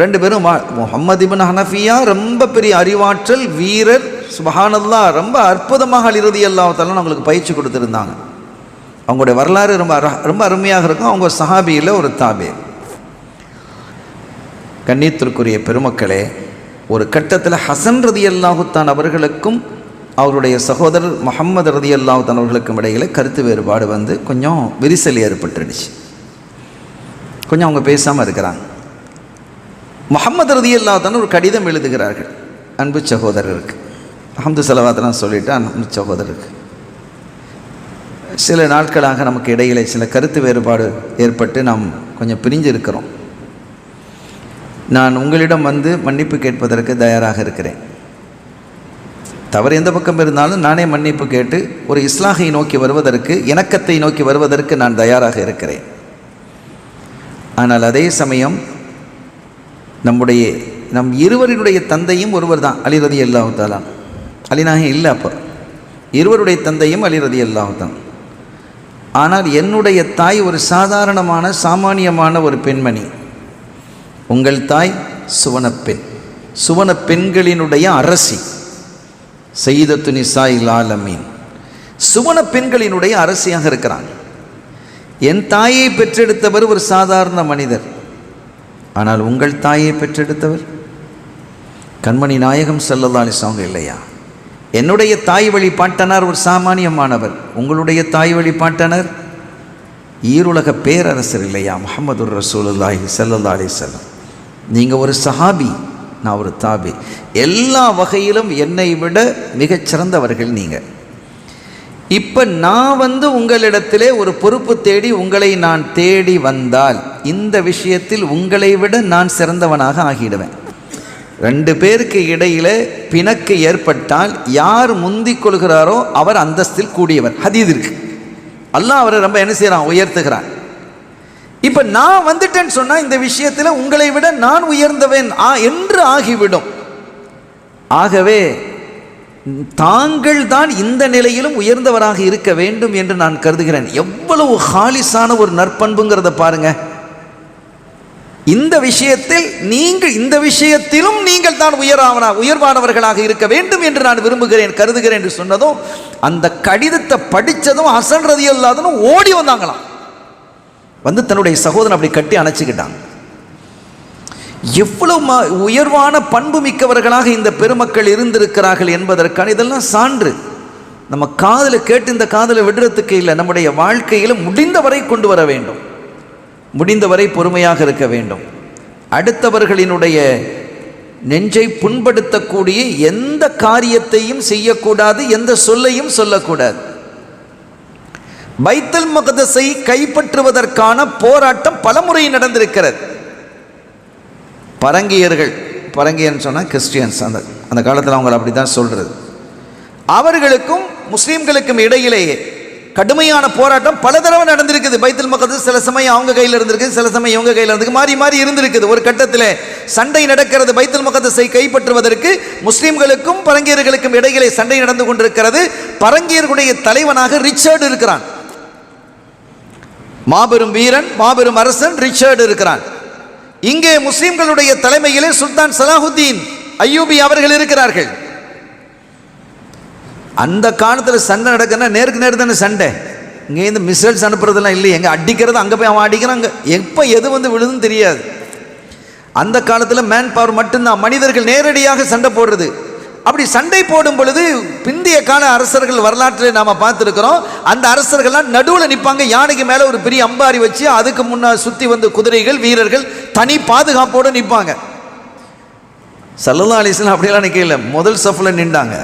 ரெண்டு பேரும் முஹம்மது இப்னு ஹனஃபியா ரொம்ப பெரிய அறிவாற்றல் வீரர், சுப்ஹானல்லாஹ், ரொம்ப அற்புதமாக அலி ரலியல்லாஹு தஆலா அவங்களுக்கு பயிற்சி கொடுத்துருந்தாங்க. அவங்களுடைய வரலாறு ரொம்ப அருமையாக இருக்கும். அவங்க சஹாபியில் ஒரு தாபி. கண்ணியத்திற்குரிய பெருமக்களே, ஒரு கட்டத்தில் ஹசன் ரலியல்லாஹு தஆலா அவர்களுக்கும் அவருடைய சகோதரர் முஹம்மது ரலியல்லாஹு தஆலா அவர்களுக்கும் இடையில் கருத்து வேறுபாடு வந்து கொஞ்சம் விரிசல் ஏற்பட்டுடுச்சு. கொஞ்சம் அவங்க பேசாமல் இருக்கிறாங்க. முஹம்மது ரலியல்லாஹு தஆலா ஒரு கடிதம் எழுதுகிறார்கள் அன்பு சகோதரருக்கு. அஹ்மது ஸலவாத்தெல்லாம் சொல்லிவிட்டு அன்பு சகோதரருக்கு, சில நாட்களாக நமக்கு இடையிலே சில கருத்து வேறுபாடு ஏற்பட்டு நாம் கொஞ்சம் பிரிஞ்சு இருக்கிறோம். நான் உங்களிடம் வந்து மன்னிப்பு கேட்பதற்கு தயாராக இருக்கிறேன். தவறு எந்த பக்கம் இருந்தாலும் நானே மன்னிப்பு கேட்டு ஒரு இஸ்லாஹை நோக்கி வருவதற்கு, இணக்கத்தை நோக்கி வருவதற்கு நான் தயாராக இருக்கிறேன். ஆனால் அதே சமயம் நம் இருவரினுடைய தந்தையும் ஒருவர் தான், அலி ரலியல்லாஹு தஆலா. அலிநாயகம் இல்லை அப்போ, இருவருடைய தந்தையும் அலி ரலியல்லாஹு தான். ஆனால் என்னுடைய தாய் ஒரு சாதாரணமான சாமானியமான ஒரு பெண்மணி. உங்கள் தாய் சுவனப்பெண், சுவன பெண்களினுடைய அரசி, சய்யிதத்து நிசாஇல் ஆலமீன், சுவன பெண்களினுடைய அரசியாக இருக்கிறாங்க. என் தாயை பெற்றெடுத்தவர் ஒரு சாதாரண மனிதர். ஆனால் உங்கள் தாயை பெற்றெடுத்தவர் கண்மணி நாயகம் ஸல்லல்லாஹு அலைஹி வஸல்லம் இல்லையா? என்னுடைய தாய் வழி பாட்டனார் ஒரு சாமானியமானவர், உங்களுடைய தாய் வழி பாட்டனர் ஈருலக பேரரசர் இல்லையா? முஹம்மதுர் ரசூலுல்லாஹி ஸல்லல்லாஹு அலைஹி வஸல்லம். நீங்கள் ஒரு சஹாபி, நான் ஒரு தாபி. எல்லா வகையிலும் என்னை விட மிகச்சிறந்தவர்கள் நீங்கள். இப்போ நான் உங்களிடத்திலே ஒரு பொறுப்பு தேடி உங்களை நான் தேடி வந்தால் இந்த விஷயத்தில் உங்களை விட நான் சிறந்தவனாக ஆகிடுவேன். ரெண்டு பேருக்கு இடையில் பிணக்கு ஏற்பட்டால் யார் முந்திக் கொள்கிறாரோ அவர் அந்தஸ்தில் கூடியவர். ஹதீஸ் இருக்கு. அல்லாஹ் அவரை ரொம்ப என்ன செய்கிறான்? உயர்த்துகிறான். இப்போ நான் வந்துட்டேன்னு சொன்னால் இந்த விஷயத்தில் உங்களை விட நான் உயர்ந்தவன் என்று ஆகிவிடும். ஆகவே தாங்கள் தான் இந்த நிலையிலும் உயர்ந்தவராக இருக்க வேண்டும் என்று நான் கருதுகிறேன். எவ்வளவு ஹாலிஸான ஒரு நற்பண்புங்கிறத பாருங்க. இந்த விஷயத்தில் இந்த விஷயத்திலும் நீங்கள் தான் உயர்வானவர்களாக இருக்க வேண்டும் என்று நான் விரும்புகிறேன், கருதுகிறேன் என்று சொன்னதும் அந்த கடிதத்தை படித்ததும் ஹசன் ரலியல்லாஹு அன்ஹு ஓடி வந்தாங்களாம். தன்னுடைய சகோதரன் அப்படி கட்டி அணைச்சிக்கிட்டாங்க. எவ்வளவு உயர்வான பண்பு மிக்கவர்களாக இந்த பெருமக்கள் இருந்திருக்கிறார்கள் என்பதற்கான இதெல்லாம் சான்று. நம்ம காதில் கேட்டு இந்த காதில் விடுறதுக்கு இல்லை, நம்முடைய வாழ்க்கையில் முடிந்தவரை கொண்டு வர வேண்டும், முடிந்தவரை பொறுமையாக இருக்க வேண்டும். அடுத்தவர்களினுடைய நெஞ்சை புண்படுத்தக்கூடிய எந்த காரியத்தையும் செய்யக்கூடாது, எந்த சொல்லையும் சொல்லக்கூடாது. பைத்துல் மக்தஸை கைப்பற்றுவதற்கான போராட்டம் பலமுறை நடந்திருக்கிறது. பரங்கியன்னு சொன்னால் கிறிஸ்டியன்ஸ், அந்த காலத்தில் அவங்களை அப்படி தான் சொல்கிறது. அவர்களுக்கும் முஸ்லீம்களுக்கும் இடையிலேயே கடுமையான போராட்டம் பல தடவை நடந்திருக்குது. பைத்துல் மக்தஸ் சில சமயம் அவங்க கையில் இருந்திருக்கு, சில சமயம் இவங்க கையில் இருந்திருக்கு, மாறி மாறி இருந்திருக்குது. ஒரு கட்டத்தில் சண்டை நடக்கிறது. பைத்துல் மக்தஸை கைப்பற்றுவதற்கு முஸ்லீம்களுக்கும் பரங்கியர்களுக்கும் இடையிலே சண்டை நடந்து கொண்டிருக்கிறது. பரங்கியர்களுடைய தலைவனாக ரிச்சர்டு இருக்கிறான். மாபெரும் வீரன், மாபெரும் அரசன் ரிச்சர்டு இருக்கிறான். இங்கே முஸ்லிம்களுடைய தலைமையிலே சுல்தான் சலாஹுத்தீன் அய்யூபி அவர்கள் இருக்கிறார்கள். அந்த காலத்தில் சண்டை நடக்குன்னா நேருக்கு நேர் தானே சண்டை. இங்கேருந்து மிசைல்ஸ் அனுப்புறதெல்லாம் இல்லை, எங்கே அடிக்கிறது அங்கே போய் அவன் அடிக்கிறான், எப்போ எது விழுதுன்னு தெரியாது. அந்த காலத்தில் மேன் பவர் மட்டும்தான், மனிதர்கள் நேரடியாக சண்டை போடுறது. அப்படி சண்டை போடும் பொழுது பிந்திய கால அரசர்கள் வரலாற்றில் நாம் பார்த்துருக்கிறோம். அந்த அரசர்கள்லாம் நடுவில் நிற்பாங்க, யானைக்கு மேலே ஒரு பெரிய அம்பாரி வச்சு அதுக்கு முன்னால் சுற்றி குதிரைகள் வீரர்கள் தனி பாதுகாப்போடு நிற்பாங்க. ஸல்லல்லாஹு அலைஹி வஸல்லம் அப்படியெல்லாம் நிற்கல, முதல் சஃப்ல நின்றாங்க.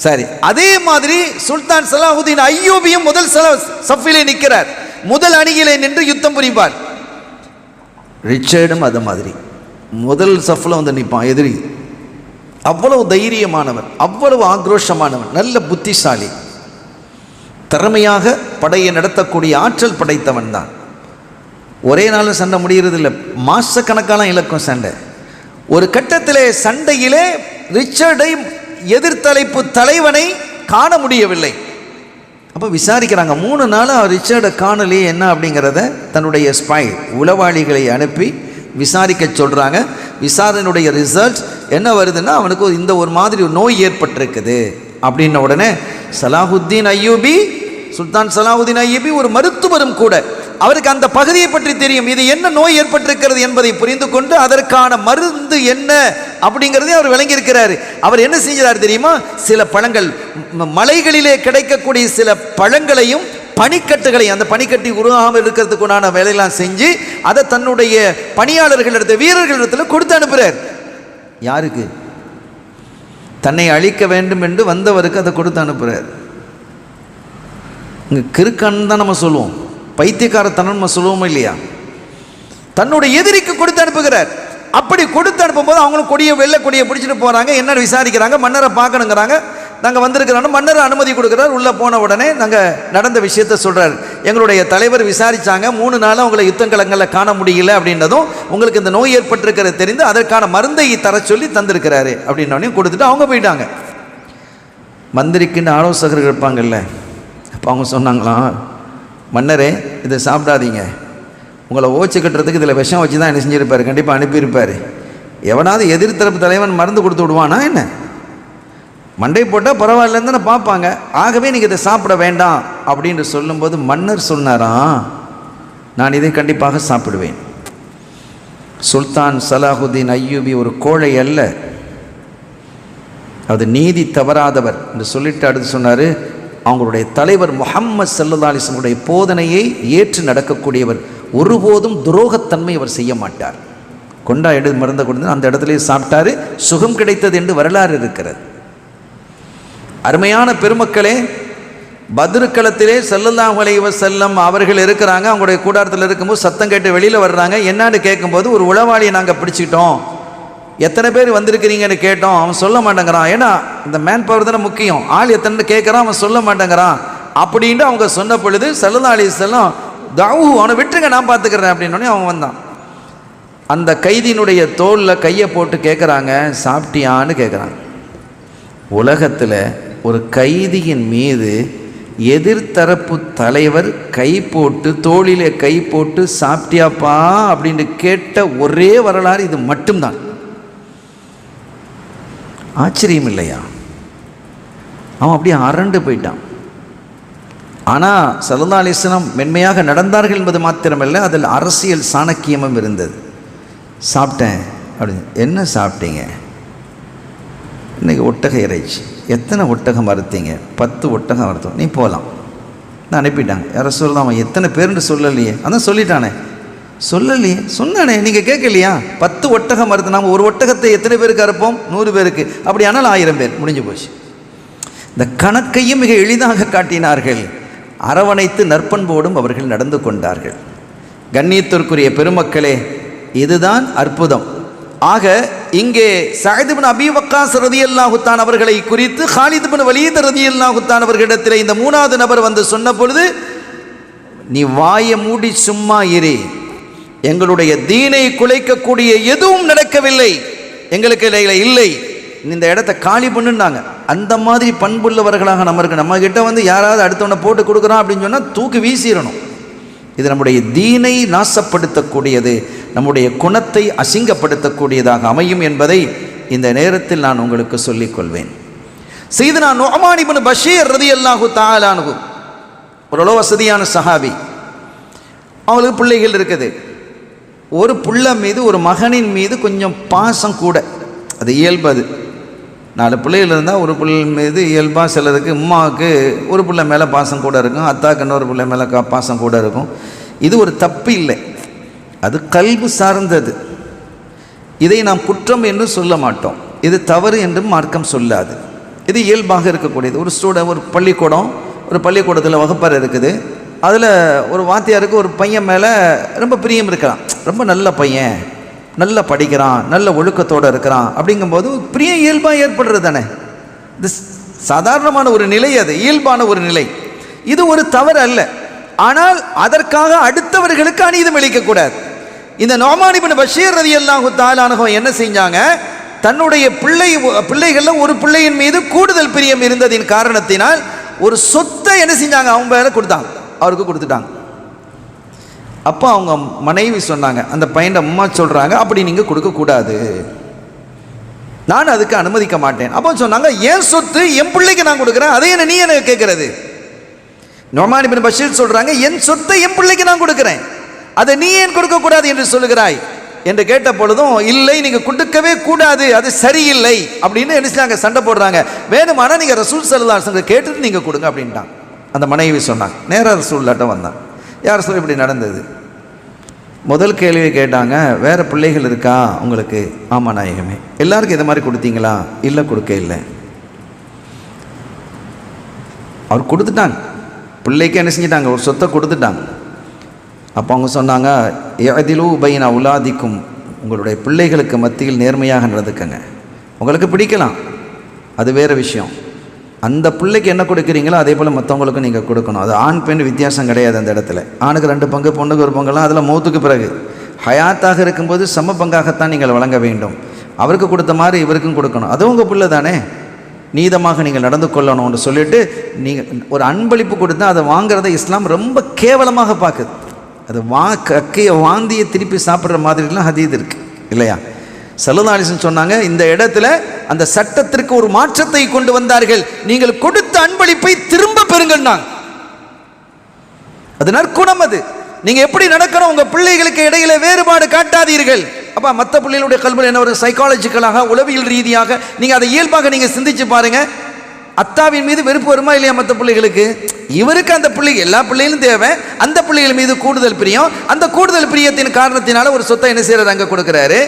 சரி, அதே மாதிரி சுல்தான் சலாஹுத்தீன் அய்யூபியும் முதல் சஃபிலே நிற்கிறார், முதல் அணியிலே நின்று யுத்தம் புரிப்பார். ரிச்சர்டும் அது மாதிரி முதல் சஃப்ல நிற்பான் எதிரி. அவ்வளவு தைரியமானவர், அவ்வளவு ஆக்ரோஷமானவர், நல்ல புத்திசாலி, திறமையாக படையை நடத்தக்கூடிய ஆற்றல் படைத்தவன் தான். ஒரே நாள் சண்டை முடிகிறதில்லை, மாசக்கணக்கான இலக்கம் சண்டை. ஒரு கட்டத்திலே சண்டையிலே ரிச்சர்டை எதிர்த்தலைப்பு தலைவனை காண முடியவில்லை. அப்போ விசாரிக்கிறாங்க, 3 நாளாக ரிச்சர்டை காணலையே என்ன அப்படிங்கிறத தன்னுடைய ஸ்பை உளவாளிகளை அனுப்பி விசாரிக்க சொல்கிறாங்க. விசாரணையுடைய ரிசல்ட் என்ன வருதுன்னா, அவனுக்கு இந்த ஒரு மாதிரி ஒரு நோய் ஏற்பட்டிருக்குது அப்படின்ன உடனே சலாஹுத்தீன் அய்யூபி, சுல்தான் சலாஹுத்தீன் அய்யூபி ஒரு மருத்துவரும் கூட, அவருக்கு அந்த பகுதியை பற்றி தெரியும், இது என்ன நோய் ஏற்பட்டிருக்கிறது என்பதை புரிந்து கொண்டு அதற்கான மருந்து என்ன அப்படிங்கிறதையும் அவர் விளங்கியிருக்கிறார். அவர் என்ன செஞ்சார் தெரியுமா? சில பழங்கள், மலைகளிலே கிடைக்கக்கூடிய சில பழங்களையும் பனிக்கட்டுகளை, அந்த பனிக்கட்டி உருவாகாமல் இருக்கிறதுக்குண்டான வேலையெல்லாம் செஞ்சு அதை தன்னுடைய பணியாளர்களிடத்தில் வீரர்களிடத்தில் கொடுத்து அனுப்புகிறார். யாருக்கு? தன்னை அழிக்க வேண்டும் என்று வந்தவருக்கு அதை கொடுத்து அனுப்புகிறார். இங்கே கிறுக்கான்னு தான் நம்ம சொல்லுவோம், பைத்தியக்காரத்தனம் நம்ம சொல்லுவோம் இல்லையா? தன்னுடைய எதிரிக்கு கொடுத்து அனுப்புகிறார். அப்படி கொடுத்து அனுப்பும்போது அவங்களும் வெள்ளை கொடியை பிடிச்சிட்டு போகிறாங்க. என்ன விசாரிக்கிறாங்க, மன்னரை பார்க்கணுங்கிறாங்க. நாங்கள் வந்திருக்கிறோம். மன்னர் அனுமதி கொடுக்குறார். உள்ளே போன உடனே நாங்கள் நடந்த விஷயத்த சொல்கிறார். எங்களுடைய தலைவர் விசாரித்தாங்க, 3 நாளாக உங்களை யுத்தங்களங்களில் காண முடியல அப்படின்னதும் உங்களுக்கு இந்த நோய் ஏற்பட்டிருக்கிறது தெரிந்து அதற்கான மருந்தை தர சொல்லி தந்திருக்கிறாரு அப்படின்னோடனே கொடுத்துட்டு அவங்க போயிட்டாங்க. மந்திரிக்குன்னு ஆலோசகர்கள் இருப்பாங்கல்ல, அப்போ அவங்க சொன்னாங்களாம், மன்னரே இதை சாப்பிடாதீங்க, உங்களை ஓச்சு கட்டுறதுக்கு இதில் விஷம் வச்சு தான் என்ன செஞ்சுருப்பார், கண்டிப்பாக அனுப்பியிருப்பார். எவனாவது எதிர்த்தரப்பு தலைவன் மருந்து கொடுத்து விடுவானா என்ன? மண்டை போட்டால் பரவாயில்லன்னு தானே பார்ப்பாங்க. ஆகவே நீங்கள் இதை சாப்பிட வேண்டாம் அப்படின்னு சொல்லும்போது மன்னர் சொன்னாராம், நான் இதை கண்டிப்பாக சாப்பிடுவேன். சுல்தான் சலாஹுதீன் அய்யூபி ஒரு கோழை அல்ல, அது நீதி தவறாதவர் என்று சொல்லிட்டு அடுத்து சொன்னார், அவங்களுடைய தலைவர் முஹம்மது ஸல்லல்லாஹு அலைஹி வஸல்லம் போதனையை ஏற்று நடக்கக்கூடியவர், ஒருபோதும் துரோகத்தன்மை அவர் செய்ய மாட்டார். கொண்டா எடுத்து மருந்தை கொடுத்து அந்த இடத்துலேயே சாப்பிட்டாரு, சுகம் கிடைத்தது என்று வரலாறு இருக்கிறது. அருமையான பெருமக்களே, பத்ருக்களத்திலே ஸல்லல்லாஹு அலைஹி வஸல்லம் அவர்கள் இருக்கிறாங்க. அவங்களுடைய கூடாரத்தில் இருக்கும்போது சத்தம் கேட்டு வெளியில் வர்றாங்க. என்னான்னு கேட்கும்போது ஒரு உளவாளியை நாங்கள் பிடிச்சிக்கிட்டோம், எத்தனை பேர் வந்திருக்கிறீங்கன்னு கேட்டோம், அவன் சொல்ல மாட்டேங்கிறான். ஏன்னா இந்த மேன் பவர் தானே முக்கியம், ஆள் எத்தனை கேட்குறான், அவன் சொல்ல மாட்டேங்கிறான் அப்படின்ட்டு அவங்க சொன்ன பொழுது ஸல்லல்லாஹு அலைஹி வஸல்லம் தாவு அவனை விட்டுருங்க நான் பார்த்துக்கிறேன் அப்படின்னோடனே அவன் வந்தான். அந்த கைதியினுடைய தோளில் கையை போட்டு கேட்குறாங்க, சாப்பிட்டியான்னு கேட்குறாங்க. உலகத்தில் ஒரு கைதியின் மீது எதிர்த்தரப்பு தலைவர் கை போட்டு தோளிலே கை போட்டு சாப்பிட்டியாப்பா அப்படின்னு கேட்ட ஒரே வரலாறு இது மட்டும்தான். ஆச்சரியம் இல்லையா? அவன் அப்படியே அரண்டு போயிட்டான். ஆனால் ஸல்லல்லாஹு அலைஹி வஸல்லம் மென்மையாக நடந்தார்கள் என்பது மாத்திரமல்ல, அதில் அரசியல் சாணக்கியமும் இருந்தது. சாப்பிட்டேன் அப்படின்னு. என்ன சாப்பிட்டீங்க? இன்றைக்கி ஒட்டக இறைச்சி. எத்தனை ஒட்டகம் வறுத்தீங்க? 10 ஒட்டகம் வறுத்தோம். நீ போகலாம். நான் அனுப்பிட்டாங்க. யாரை சொல்லலாம், அவன் எத்தனை பேருன்னு சொல்லலையே, அதான் சொல்லிட்டானே, சொல்லலையே, சொன்னானே, நீங்கள் கேட்கலையா? 10 ஒட்டகம் வறுத்து, நாம் ஒரு ஒட்டகத்தை எத்தனை பேருக்கு அறுப்போம்? 100 பேருக்கு. அப்படி ஆனால் 1000 பேர் முடிஞ்சு போச்சு. இந்த கணக்கையும் மிக எளிதாக காட்டினார்கள். அரவணைத்து நற்பண்போடும் அவர்கள் நடந்து கொண்டார்கள். கண்ணியத்திற்குரிய பெருமக்களே, இதுதான் அற்புதம். ஆக இங்கே சஅத் இப்னு அபீ வக்காஸ் ரலியல்லாஹு தஆலா அவர்களை குறித்து காலித் இப்னு வலீத் ரலியல்லாஹு தஆலா அவர்களிடத்தில் இந்த 3வது நபர் வந்து சொன்ன பொழுது, நீ வாயை மூடி சும்மா இரு, எங்களுடைய தீனை குலைக்கக்கூடிய எதுவும் நடக்கவில்லை, எங்களுக்கு இல்லை, இந்த இடத்த காலி பண்ணுன்னாங்க. அந்த மாதிரி பண்புள்ளவர்களாக நம்ம இருக்கு. நம்ம கிட்ட வந்து யாராவது அடுத்தவனை போட்டு கொடுக்குறான் அப்படின்னு சொன்னால் தூக்கி வீசிடணும். இது நம்முடைய தீனை நாசப்படுத்தக்கூடியது, நம்முடைய குணத்தை அசிங்கப்படுத்தக்கூடியதாக அமையும் என்பதை இந்த நேரத்தில் நான் உங்களுக்கு சொல்லிக்கொள்வேன். சையதுனா நுஅமான் இப்னு பஷீர் ரலியல்லாஹு தஆலா அன்ஹு ஒரு வசதியான சஹாபி. அவங்களுக்கு பிள்ளைகள் இருக்குது. ஒரு புள்ள மீது, ஒரு மகனின் மீது கொஞ்சம் பாசம் கூட, அது இயல்பு. அது 4 பிள்ளைகள் இருந்தால் ஒரு பிள்ளை மீது இயல்பாக சிலருக்கு உம்மாவுக்கு ஒரு பிள்ளை மேலே பாசம் கூட இருக்கும், அத்தாக்கு இன்னொரு பிள்ளை மேலே பாசம் கூட இருக்கும். இது ஒரு தப்பு இல்லை, அது கல்பு சார்ந்தது. இதை நாம் குற்றம் என்று சொல்ல மாட்டோம், இது தவறு என்றும் மார்க்கம் சொல்லாது. இது இயல்பாக இருக்கக்கூடியது. ஒரு பள்ளிக்கூடத்தில் வகுப்பறை இருக்குது. அதில் ஒரு வாத்தியாருக்கு ஒரு பையன் மேலே ரொம்ப பிரியம் இருக்கலாம், ரொம்ப நல்ல பையன், நல்லா படிக்கிறான், நல்ல ஒழுக்கத்தோடு இருக்கிறான். அப்படிங்கும்போது பிரியம் இயல்பாக ஏற்படுறது தானே. இது சாதாரணமான ஒரு நிலை, அது இயல்பான ஒரு நிலை. இது ஒரு தவறு அல்ல. ஆனால் அதற்காக அடுத்தவர்களுக்கு அநீதம் இழைக்கக்கூடாது. இந்த நுஅமான் இப்னு பஷீர் ரலியல்லாஹு தஆலா அன்ஹு என்ன செஞ்சாங்க, தன்னுடைய பிள்ளைகளில் ஒரு பிள்ளையின் மீது கூடுதல் பிரியம் இருந்ததின் காரணத்தினால் ஒரு சொத்தை என்ன செஞ்சாங்க, அவங்க மேலே கொடுத்தாங்க, அவருக்கு கொடுத்துட்டாங்க. அப்போ அவங்க மனைவி சொன்னாங்க, அந்த பையன் அம்மா சொல்கிறாங்க, அப்படி நீங்கள் கொடுக்கக்கூடாது, நான் அதுக்கு அனுமதிக்க மாட்டேன். அப்போ சொன்னாங்க, என் சொத்து என் பிள்ளைக்கு நான் கொடுக்குறேன், அதை என்ன நீ எனக்கு கேட்கறது? நுஅமான் இப்னு பஷீர் சொல்கிறாங்க, என் சொத்தை என் பிள்ளைக்கு நான் கொடுக்குறேன், அதை நீ ஏன் கொடுக்கக்கூடாது என்று சொல்லுகிறாய் என்று கேட்ட பொழுதும், இல்லை நீங்கள் கொடுக்கவே கூடாது, அது சரியில்லை அப்படின்னு என்ன செஞ்சாங்க, சண்டை போடுறாங்க. வேணுமானா நீங்கள் ரசூல் ஸல்லல்லாஹு அலைஹி வஸல்லம் கேட்டுட்டு நீங்கள் கொடுங்க அப்படின்ட்டாங்க. அந்த மனைவி சொன்னாங்க. நேராக ரசூலுல்லாஹ்ட்ட வந்தாங்க. யார் சொல்லி இப்படி நடந்தது? முதல் கேள்வி கேட்டாங்க, வேறு பிள்ளைகள் இருக்கா உங்களுக்கு? ஆமாம் நாயகமே. எல்லாருக்கும் இதை மாதிரி கொடுத்தீங்களா? இல்லை, கொடுக்க இல்லை. அவர் கொடுத்துட்டாங்க, பிள்ளைக்கு என்ன செஞ்சிட்டாங்க, ஒரு சொத்தை கொடுத்துட்டாங்க. அப்போ அவங்க சொன்னாங்க, யஅதிலு பைன உலாதிக்கும், உங்களுடைய பிள்ளைகளுக்கு மத்தியில் நேர்மையாக நடந்துக்கங்க. உங்களுக்கு பிடிக்கலாம், அது வேறு விஷயம். அந்த பிள்ளைக்கு என்ன கொடுக்குறீங்களோ அதே போல் மற்றவங்களுக்கும் நீங்கள் கொடுக்கணும். அது ஆண் பெண் வித்தியாசம் கிடையாது. அந்த இடத்துல ஆணுக்கு 2 பங்கு, பொண்ணுக்கு 1 பங்குலாம் அதில் மௌத்துக்கு பிறகு. ஹயாத்தாக இருக்கும்போது சம பங்காகத்தான் நீங்கள் வழங்க வேண்டும். அவருக்கு கொடுத்த மாதிரி இவருக்கும் கொடுக்கணும். அது உங்கள் பிள்ளை தானே, நீதமாக நீங்கள் நடந்து கொள்ளணும்னு சொல்லிட்டு நீங்கள் ஒரு அன்பளிப்பு கொடுத்தா அதை வாங்கிறத இஸ்லாம் ரொம்ப கேவலமாக பார்க்குது. அது கக்கைய வாந்தியை திருப்பி சாப்பிட்ற மாதிரிலாம் ஹதீஸ் இருக்குது இல்லையா? ஸல்லல்லாஹு அலைஹி வஸல்லம் சொன்னாங்க, இந்த இடத்துல அந்த சட்டத்திற்கு ஒரு மாற்றத்தை கொண்டு வந்தார்கள். நீங்கள் கொடுத்த அன்பளிப்பை திரும்ப பெறுங்கள்னாங்க. அது நற்குணம். அது நீங்க எப்படி நடக்கணும், உங்க பிள்ளைகளுக்கு இடையில வேறுபாடு காட்டாதீர்கள். அப்ப மற்ற பிள்ளைகளுடைய கல்வியில் என்ன ஒரு சைக்காலஜிக்கலாக, உளவியல் ரீதியாக நீங்க அதை இயல்பாக நீங்க சிந்திச்சு பாருங்க. அத்தாவின் மீது வெறுப்பு வருமா இல்லையா மற்ற பிள்ளைகளுக்கு? இவருக்கு அந்த பிள்ளைகள் எல்லா பிள்ளைகளும் தேவை, அந்த பிள்ளைகள் மீது கூடுதல் பிரியம். அந்த கூடுதல் பிரியத்தின் காரணத்தினால ஒரு சொத்தை என்ன செய்யறது அங்க கொடுக்கிறாரு.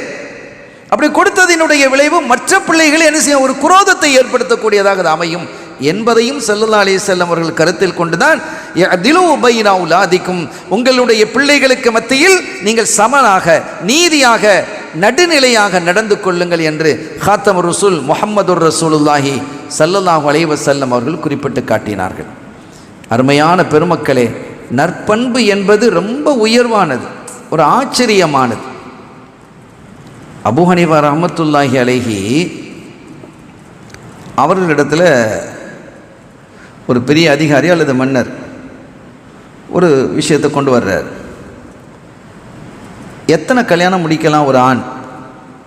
அப்படி கொடுத்ததினுடைய விளைவு மற்ற பிள்ளைகள் என்ன செய்ய ஒரு குரோதத்தை ஏற்படுத்தக்கூடியதாக அது அமையும் என்பதையும் ஸல்லல்லாஹு அலைஹி வஸல்லம் அவர்கள் கருத்தில் கொண்டுதான் யஅதிலு பைன அவுலாதிக்கும், உங்களுடைய பிள்ளைகளுக்கு மத்தியில் நீங்கள் சமனாக, நீதியாக, நடுநிலையாக நடந்து கொள்ளுங்கள் என்று காத்தமுர் ரசூல் முஹம்மதுர் ரசூலுல்லாஹி ஸல்லல்லாஹு அலைஹி வஸல்லம் அவர்கள் குறிப்பிட்டு காட்டினார்கள். அருமையான பெருமக்களே, நற்பண்பு என்பது ரொம்ப உயர்வானது, ஒரு ஆச்சரியமானது. அபூ ஹனீஃபா ரஹ்மத்துல்லாஹி அலைஹி அவர்களிடத்தில் ஒரு பெரிய அதிகாரி அல்லது மன்னர் ஒரு விஷயத்தை கொண்டு வர்றார். எத்தனை கல்யாணம் முடிக்கலாம் ஒரு ஆண்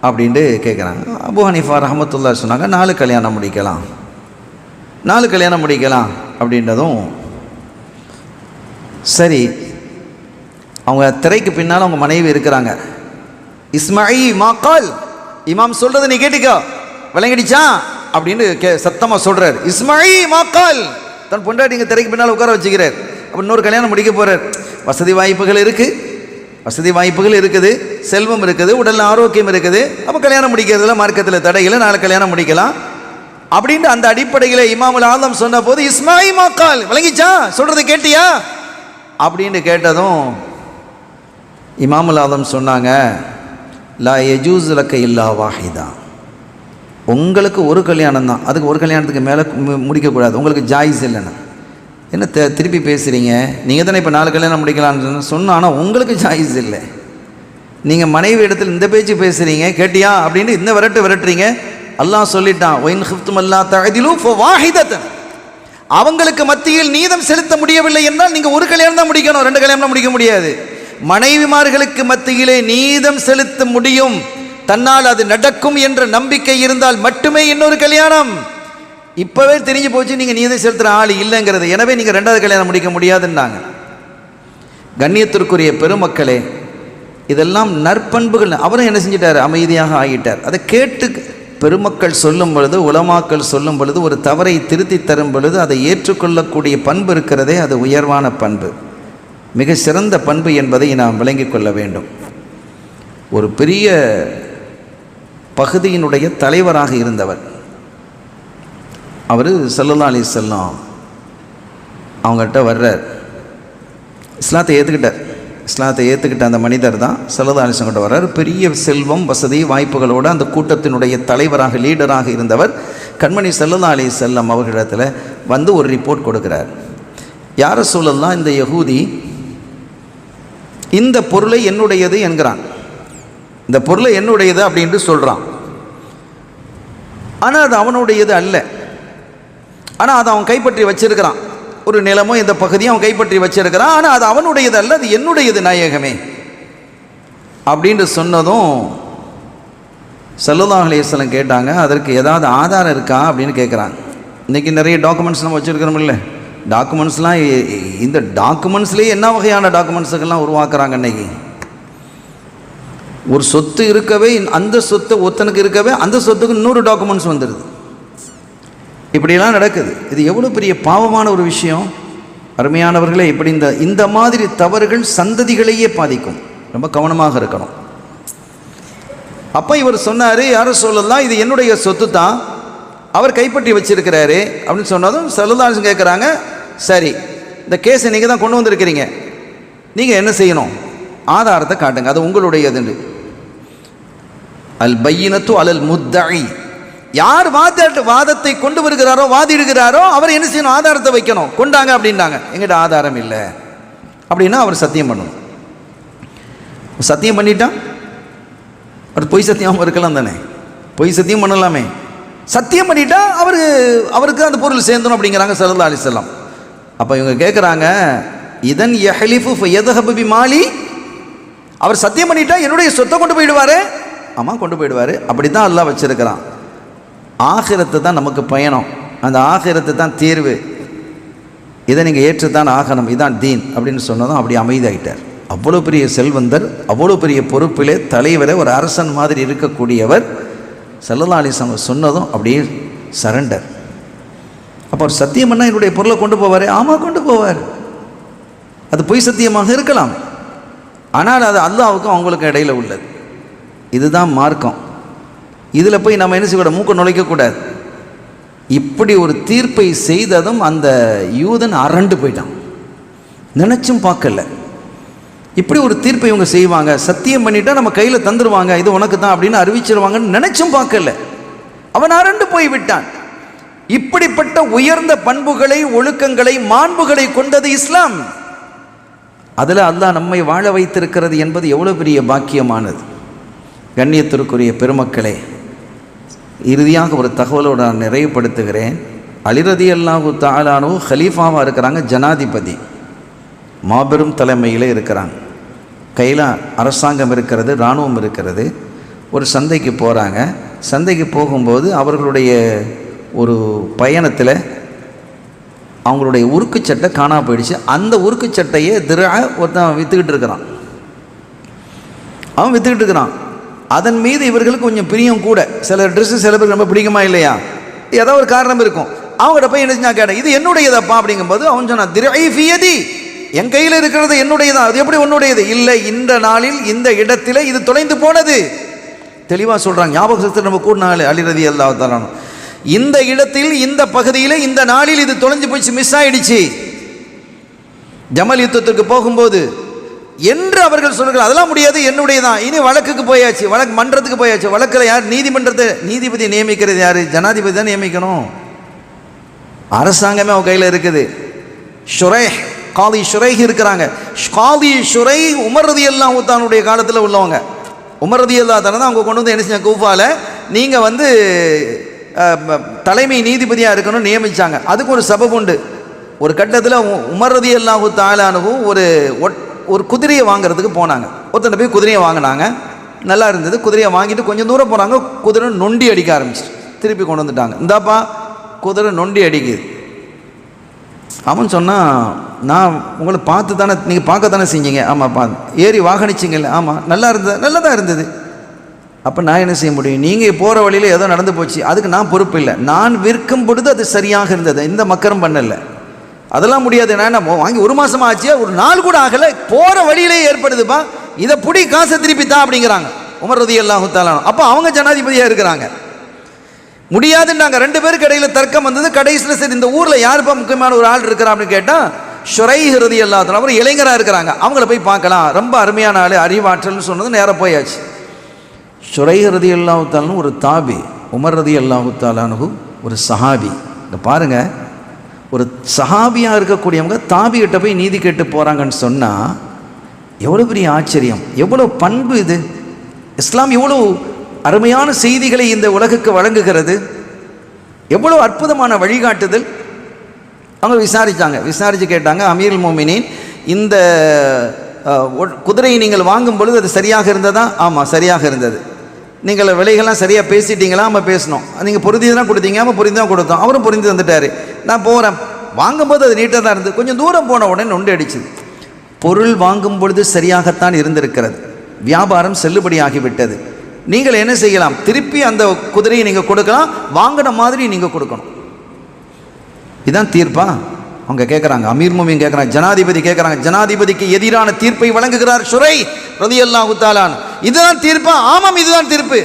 அப்படின்ட்டு கேட்குறாங்க. அபூ ஹனீஃபா ரஹ்மத்துல்லாஹி சொன்னாங்க, 4 கல்யாணம் முடிக்கலாம், 4 கல்யாணம் முடிக்கலாம் அப்படின்றதும் சரி. அவங்க திரைக்கு பின்னால் அவங்க மனைவி இருக்கிறாங்க. இஸ்மாயி மாக்கால், இமாம் சொல்றது நீ கேட்டுக்கோ, விளங்கிடுச்சா அப்படின்னு சத்தமாக சொல்றார். இஸ்மாயி மாக்கால், தன் பொண்டாட்டிங்க திரைக்கு பின்னால் உட்கார வச்சுக்கிறார். அப்போ இன்னொரு கல்யாணம் முடிக்க போறார். வசதி வாய்ப்புகள் இருக்குது, செல்வம் இருக்குது, உடல் ஆரோக்கியம் இருக்குது. அப்போ கல்யாணம் முடிக்கிறதுல மார்க்கத்தில் தடையில் 4 கல்யாணம் முடிக்கலாம் அப்படின்ட்டு அந்த அடிப்படையில் இமாமுல் ஆலம் சொன்ன போது இஸ்மாயி மாக்கால், விளங்கிச்சா சொல்றது கேட்டியா அப்படின்னு கேட்டதும் இமாமுல் ஆலம் சொன்னாங்க, லா யஜூஸ் லக்க இல்லா வாஹிதா, உங்களுக்கு ஒரு கல்யாணம் தான், அதுக்கு ஒரு கல்யாணத்துக்கு மேலே முடிக்கக்கூடாது, உங்களுக்கு ஜாயிஸ் இல்லைன்னு. என்ன திருப்பி பேசுகிறீங்க, நீங்கள் தானே இப்போ 4 கல்யாணம் முடிக்கலான்னு சொன்னால், ஆனால் உங்களுக்கு ஜாயிஸ் இல்லை. நீங்கள் மனைவி இடத்துல இந்த பேச்சு பேசுகிறீங்க, கேட்டியா அப்படின்னு இந்த விரட்டுறீங்க. அல்லாஹ் சொல்லிட்டான், ஒயின் ஹிஃப்தும் அல்லா தஅதிலு ஃபவாஹிதத்தன், அவங்களுக்கு மத்தியில் நீதம் செலுத்த முடியவில்லை என்றால் நீங்கள் ஒரு கல்யாணம் தான் முடிக்கணும், 2 கல்யாணம் முடிக்க முடியாது. மனைவிமார்களுக்கு மத்தியிலே நீதம் செலுத்த முடியும், தன்னால் அது நடக்கும் என்ற நம்பிக்கை இருந்தால் மட்டுமே இன்னொரு கல்யாணம். இப்பவே தெரிஞ்சு போச்சு நீங்க நீதம் செலுத்துற ஆள் இல்லைங்கிறது, எனவே நீங்க 2வது கல்யாணம் முடிக்க முடியாதுன்னாங்க. கண்ணியத்திற்குரிய பெருமக்களே, இதெல்லாம் நற்பண்புகள். அவரும் என்ன செஞ்சிட்டார், அமைதியாக ஆகிட்டார். அதை கேட்டு பெருமக்கள் சொல்லும் பொழுது, உலமாக்கள் சொல்லும் பொழுது, ஒரு தவறை திருத்தி தரும் பொழுது அதை ஏற்றுக்கொள்ளக்கூடிய பண்பு இருக்கிறதே, அது உயர்வான பண்பு, மிக சிறந்த பண்பு என்பதை நாம் விளங்கிக் கொள்ள வேண்டும். ஒரு பெரிய பகுதியினுடைய தலைவராக இருந்தவர் அவர் ஸல்லல்லாஹு அலைஹி வஸல்லம் அவங்ககிட்ட வர்றார். இஸ்லாத்தை ஏற்றுக்கிட்ட அந்த மனிதர் தான் ஸல்லல்லாஹு அலைஹி வஸல்லம் கிட்ட வர்றார். பெரிய செல்வம், வசதி, வாய்ப்புகளோடு அந்த கூட்டத்தினுடைய தலைவராக, லீடராக இருந்தவர் கண்மணி ஸல்லல்லாஹு அலைஹி வஸல்லம் அவர்களிடத்தில் வந்து ஒரு ரிப்போர்ட் கொடுக்கிறார். யா ரசூலல்லாஹ், இந்த யஹூதி இந்த பொருளை என்னுடையது என்கிறான், இந்த பொருளை என்னுடையது அப்படின்ட்டு சொல்கிறான். ஆனால் அது அவனுடையது அல்ல. ஆனால் அதை அவன் கைப்பற்றி வச்சிருக்கிறான். ஒரு நிலமோ இந்த பகுதியும் அவன் கைப்பற்றி வச்சிருக்கிறான். ஆனால் அது அவனுடையது அல்ல, அது என்னுடையது நாயகமே அப்படின்ட்டு சொன்னதும் ஸல்லல்லாஹு அலைஹி வஸல்லம் கேட்டாங்க, அதற்கு ஏதாவது ஆதாரம் இருக்கா அப்படின்னு கேட்குறாங்க. இன்றைக்கி நிறைய டாக்குமெண்ட்ஸ் நம்ம வச்சுருக்கிறோம் இல்லை, டாக்குமெண்ட்ஸ்லாம் இந்த டாக்குமெண்ட்ஸ்லேயே என்ன வகையான டாக்குமெண்ட்ஸுக்கெல்லாம் உருவாக்குறாங்க. இன்றைக்கி ஒரு சொத்து இருக்கவே, அந்த சொத்தை ஒருத்தனுக்கு இருக்கவே அந்த சொத்துக்கு இன்னொரு டாக்குமெண்ட்ஸ் வந்துடுது. இப்படியெல்லாம் நடக்குது. இது எவ்வளோ பெரிய பாவமான ஒரு விஷயம். அருமையானவர்களே, இப்படி இந்த மாதிரி தவறுகள் சந்ததிகளையே பாதிக்கும். ரொம்ப கவனமாக இருக்கணும். அப்போ இவர் சொன்னார், யாரும் சொல்லலாம், இது என்னுடைய சொத்து தான், அவர் கைப்பற்றி வச்சிருக்கிறாரு அப்படின்னு சொன்னதும் ஸல்லல்லாஹு அலைஹி வஸல்லம் கேட்குறாங்க, சரி இந்த கேஸை நீங்கள் தான் கொண்டு வந்திருக்கிறீங்க, நீங்கள் என்ன செய்யணும், ஆதாரத்தை காட்டுங்க, அது உங்களுடையதுன்னு. அல் பையினத்து அலல் முத்தஇ, யார் வாதத்தை கொண்டு வருகிறாரோ வாதிடுகிறாரோ அவர் என்ன செய்யணும், ஆதாரத்தை வைக்கணும். கொண்டாங்க அப்படின்னாங்க, எங்கிட்ட ஆதாரம் இல்லை அப்படின்னா அவர் சத்தியம் பண்ணணும். சத்தியம் பண்ணிட்டா அவர் பொய் சத்தியமாக இருக்கலாம் தானே, பொய் சத்தியம் பண்ணலாமே. சத்தியம் பண்ணிட்டா அவருக்கு அந்த பொருள் சேர்ந்தணும் அப்படிங்கிறாங்க ஸல்லல்லாஹு அலைஹி வஸல்லம். அப்போ இவங்க கேட்குறாங்க, இதன் யஹ்லிஃபு ஃபயத்ஹபு பிமாலி, அவர் சத்தியம் பண்ணிட்டா என்னுடைய சொத்தை கொண்டு போயிடுவார். ஆமாம், கொண்டு போயிடுவார். அப்படி தான் அல்லாஹ் வச்சிருக்கிறான். ஆகிரத்து தான் நமக்கு பயணம், அந்த ஆகிரத்து தான் தீர்வு, இதை நீங்கள் ஏற்றுத்தான் ஆகணும், இதான் தீன் அப்படின்னு சொன்னதும் அப்படி அமைதியாகிட்டார். அவ்வளோ பெரிய செல்வந்தர், அவ்வளோ பெரிய பொறுப்பிலே தலைவரை, ஒரு அரசன் மாதிரி இருக்கக்கூடியவர் ஸல்லல்லாஹு அலைஹி வஸல்லம் சொன்னதும் அப்படியே சரண்டர். அப்போ அவர் சத்தியம் பண்ணால் என்னுடைய பொருளை கொண்டு போவார். ஆமாம், கொண்டு போவார். அது பொய் சத்தியமாக இருக்கலாம், ஆனால் அது அல்லாஹ்வுக்கும் அவங்களுக்கும் இடையில் உள்ளது. இதுதான் மார்க்கம். இதில் போய் நம்ம என்ன செய்ய, மூக்க நுழைக்கக்கூடாது. இப்படி ஒரு தீர்ப்பை செய்ததும் அந்த யூதன் அரண்டு போயிட்டான், நினச்சும் பார்க்கல. இப்படி ஒரு தீர்ப்பை இவங்க செய்வாங்க, சத்தியம் பண்ணிட்டா நம்ம கையில் தந்துடுவாங்க, இது உனக்கு தான் அப்படின்னு அறிவிச்சிருவாங்கன்னு நினச்சும் பார்க்கல. அவன் அரண்டு போய் விட்டான். இப்படிப்பட்ட உயர்ந்த பண்புகளை, ஒழுக்கங்களை, மாண்புகளை கொண்டது இஸ்லாம். அதில் அல்லாஹ் நம்மை வாழ வைத்திருக்கிறது என்பது எவ்வளோ பெரிய பாக்கியமானது. கண்ணியத்திற்குரிய பெருமக்களே, இறுதியாக ஒரு தகவலோடு நான் நிறைவுபடுத்துகிறேன். அலி ரலியல்லாஹு தஆலா அன்ஹு ஹலீஃபாவாக இருக்கிறாங்க, ஜனாதிபதி மாபெரும் தலைமையில் இருக்கிறாங்க. கையில் அரசாங்கம் இருக்கிறது, இராணுவம் இருக்கிறது. ஒரு சந்தைக்கு போகிறாங்க. சந்தைக்கு போகும்போது அவர்களுடைய ஒரு பயணத்தில் அவங்களுடைய உருக்கு சட்டை காணாம போயிடுச்சு. அந்த உருக்கு சட்டையை ஒருத்தன் விற்றுக்கிட்டு இருக்கிறான். அவன் விற்றுக்கிட்டு இருக்கிறான். அதன் மீது இவர்களுக்கு கொஞ்சம் பிரியம் கூட. சில ட்ரெஸ்ஸு சில பேருக்கு ரொம்ப பிடிக்குமா இல்லையா, ஏதோ ஒரு காரணம் இருக்கும். அவங்கள்ட்ட போய் என்ன செஞ்சா கேட்டேன், இது என்னுடையதப்பா அப்படிங்கும்போது அவன் சொன்னான், திரை ஃபியதி, என் கையில் இருக்கிறது என்னுடையதான். அது எப்படி உன்னுடையது? இல்லை, இந்த நாளில் இந்த இடத்துல இது தொலைந்து போனது. தெளிவாக சொல்கிறாங்க. ஞாபகத்தில் நம்ம கூடினாலே அலி ரலியல்லாஹு தஆலா, இந்த இடத்தில், இந்த பகுதியில், இந்த நாளில் இது தொலைஞ்சு போச்சு, மிஸ் ஆயிடுச்சு ஜமல் யுத்தத்திற்கு போகும்போது என்று அவர்கள் சொல்கிறார்கள். அதெல்லாம் முடியாது, என்னுடையதான். இனி வழக்குக்கு போயாச்சு, வழக்கு மன்றத்துக்கு போயாச்சு. வழக்கில் யார் நீதிபதி நியமிக்கிறது யார்? ஜனாதிபதி தான் நியமிக்கணும். அரசாங்கமே அவன் கையில் இருக்குது. காதி ஷுரைஹ் இருக்கிறாங்க. காதி ஷுரைஹ் உமர் ரலியல்லாஹு தஆலாவுடைய காலத்தில் உள்ளவங்க. உமர் ரலியல்லாஹு தஆலா தான் அவங்க கொண்டு வந்து என்ன செஞ்சாங்க, கூஃபால நீங்கள் வந்து தலைமை நீதிபதியாக இருக்கணும்னு நியமித்தாங்க. அதுக்கு ஒரு சபபு உண்டு. ஒரு கட்டத்தில் உமர் ரலியல்லாஹு தஆலா அன்ஹு ஒரு குதிரையை வாங்குறதுக்கு போனாங்க. ஒருத்தனை போய் குதிரையை வாங்கினாங்க. நல்லா இருந்தது. குதிரையை வாங்கிட்டு கொஞ்சம் தூரம் போகிறாங்க. குதிரை நொண்டி அடிக்க ஆரம்பிச்சிட்டு திருப்பி கொண்டு வந்துட்டாங்க. இந்தாப்பா குதிரை நொண்டி அடிக்குது. அவன் சொன்னான், நான் உங்களை பார்த்து தானே, நீங்கள் பார்க்க தானே செஞ்சீங்க. ஆமாம், பார்த்து. ஏறி வாகனிச்சிங்கல்ல. ஆமாம், நல்லா இருந்தது. நல்லா தான் இருந்தது. அப்போ நான் என்ன செய்ய முடியும்? நீங்கள் போகிற வழியில் ஏதோ நடந்து போச்சு, அதுக்கு நான் பொறுப்பு இல்லை. நான் விற்கும் பொழுது அது சரியாக இருந்தது, இந்த மக்கரம் பண்ணலை. அதெல்லாம் முடியாது. நான் என்ன வாங்கி ஒரு மாதம் ஆச்சு, ஒரு நாள் கூட ஆகலை, போகிற வழியிலே ஏற்படுதுப்பா, இதை புடி, காசை திருப்பி தான் அப்படிங்கிறாங்க உமர் ரலியல்லாஹு தஆலா. அப்போ அவங்க ஜனாதிபதியாக இருக்கிறாங்க. முடியாதுன்னாங்க. ரெண்டு பேருக்கு இடையில் தர்க்கம் வந்தது. கடைசியில் சரி, இந்த ஊரில் யாருப்பா முக்கியமான ஒரு ஆள் இருக்கிறான் அப்படின்னு கேட்டால் ஷுரைஹ் ரலியல்லாஹு தஆலா, அவர் இளைஞராக இருக்கிறாங்க, அவங்கள போய் பார்க்கலாம், ரொம்ப அருமையான ஆள், அறிவாற்றல்னு சொன்னது நேராக போயாச்சு. ஷுரைஹ் ரலியல்லாஹு தஆலா ஒரு தாபி, உமர் ரலியல்லாஹு தஆலா ஒரு சஹாபி. இங்கே பாருங்கள், ஒரு சஹாபியாக இருக்கக்கூடியவங்க தாபிகிட்ட போய் நீதி கேட்டு போகிறாங்கன்னு சொன்னால் எவ்வளோ பெரிய ஆச்சரியம், எவ்வளோ பண்பு இது. இஸ்லாம் எவ்வளோ அருமையான செய்திகளை இந்த உலகுக்கு வழங்குகிறது, எவ்வளோ அற்புதமான வழிகாட்டுதல். அவங்க விசாரித்து கேட்டாங்க, அமீருல் மோமினீன், இந்த குதிரையை நீங்கள் வாங்கும் பொழுது அது சரியாக இருந்ததா? ஆமாம், சரியாக இருந்தது. நீங்கள் விலைகள்லாம் சரியாக பேசிட்டீங்களா? ஆமாம், பேசணும். நீங்கள் பொருந்தி தான் கொடுத்தீங்க? ஆமாம், பொருந்தி தான் கொடுத்தோம். அவரும் பொருந்தி வந்துட்டார். நான் போகிறேன். வாங்கும்போது அது நீட்டாக தான் இருந்தது. கொஞ்சம் தூரம் போன உடனே நொண்டு அடிச்சுது. பொருள் வாங்கும் பொழுது சரியாகத்தான் இருந்திருக்கிறது, வியாபாரம் செல்லுபடியாகிவிட்டது. நீங்கள் என்ன செய்யலாம்? திருப்பி அந்த குதிரையை நீங்கள் கொடுக்கலாம், வாங்கின மாதிரி நீங்கள் கொடுக்கணும். இதுதான் தீர்ப்பா? அவங்க கேட்குறாங்க. அமீர் மோமின் கேட்குறாங்க, ஜனாதிபதி கேட்குறாங்க. ஜனாதிபதிக்கு எதிரான தீர்ப்பை வழங்குகிறார் ஷுரைஹ் ரலியல்லாஹு தஆலா. இதுதான் தீர்ப்பா? ஆமாம், இதுதான் தீர்ப்பு.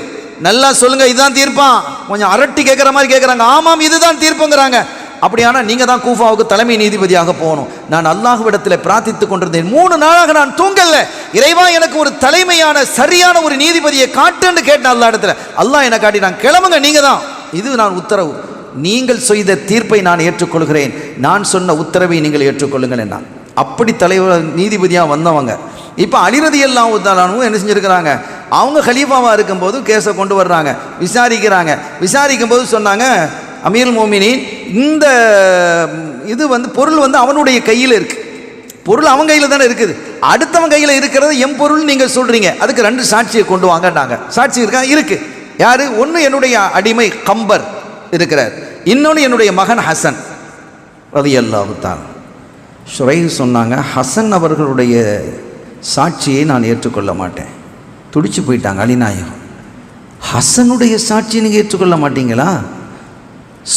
நல்லா சொல்லுங்க, இதுதான் தீர்ப்பா? கொஞ்சம் அரட்டி கேட்குற மாதிரி கேட்குறாங்க. ஆமாம், இதுதான் தீர்ப்புங்கிறாங்க. அப்படியானா நீங்கள் தான் கூஃபாவுக்கு தலைமை நீதிபதியாக போகணும். நான் அல்லாஹ்விடத்தில் பிரார்த்தித்து கொண்டிருந்தேன். 3 நாளாக நான் தூங்கல. இறைவா, எனக்கு ஒரு தலைமையான சரியான ஒரு நீதிபதியை காட்டுன்னு கேட்டேன் அல்லா இடத்துல. அல்லாஹ் என்ன காட்டினான், கிளம்புங்க, நீங்கள் தான் இது நான் உத்தரவு, நீங்கள் செய்த தீர்ப்பை நான் ஏற்றுக்கொள்கிறேன், நான் சொன்ன உத்தரவை நீங்கள் ஏற்றுக்கொள்ளுங்கள் என்ன. அப்படி தலைவர் நீதிபதியாக வந்தவங்க. இப்போ அலி ரலியல்லாஹு தஆலா அன்ஹு என்ன செஞ்சுருக்கிறாங்க, அவங்க கலீஃபாவாக இருக்கும்போது கேஸை கொண்டு வர்றாங்க, விசாரிக்கும் போது சொன்னாங்க, அமீருல் மோமினீன், இந்த இது பொருள் அவனுடைய கையில் இருக்குது, பொருள் அவன் கையில் தானே இருக்குது, அடுத்தவன் கையில் இருக்கிறது என் பொருள் நீங்கள் சொல்கிறீங்க, அதுக்கு 2 சாட்சியை கொண்டு வாங்கட்டாங்க. சாட்சி இருக்கு யார்? ஒன்று என்னுடைய அடிமை கம்பர் இருக்கிறார், இன்னொன்று என்னுடைய மகன் ஹசன் ரலியல்லாஹு தஆலா. ஷுரைஹ் சொன்னாங்க, ஹசன் அவர்களுடைய சாட்சியை நான் ஏற்றுக்கொள்ள மாட்டேன். துடிச்சு போயிட்டாங்க அலிநாயகம். ஹசனுடைய சாட்சியை நீங்கள் ஏற்றுக்கொள்ள மாட்டீங்களா?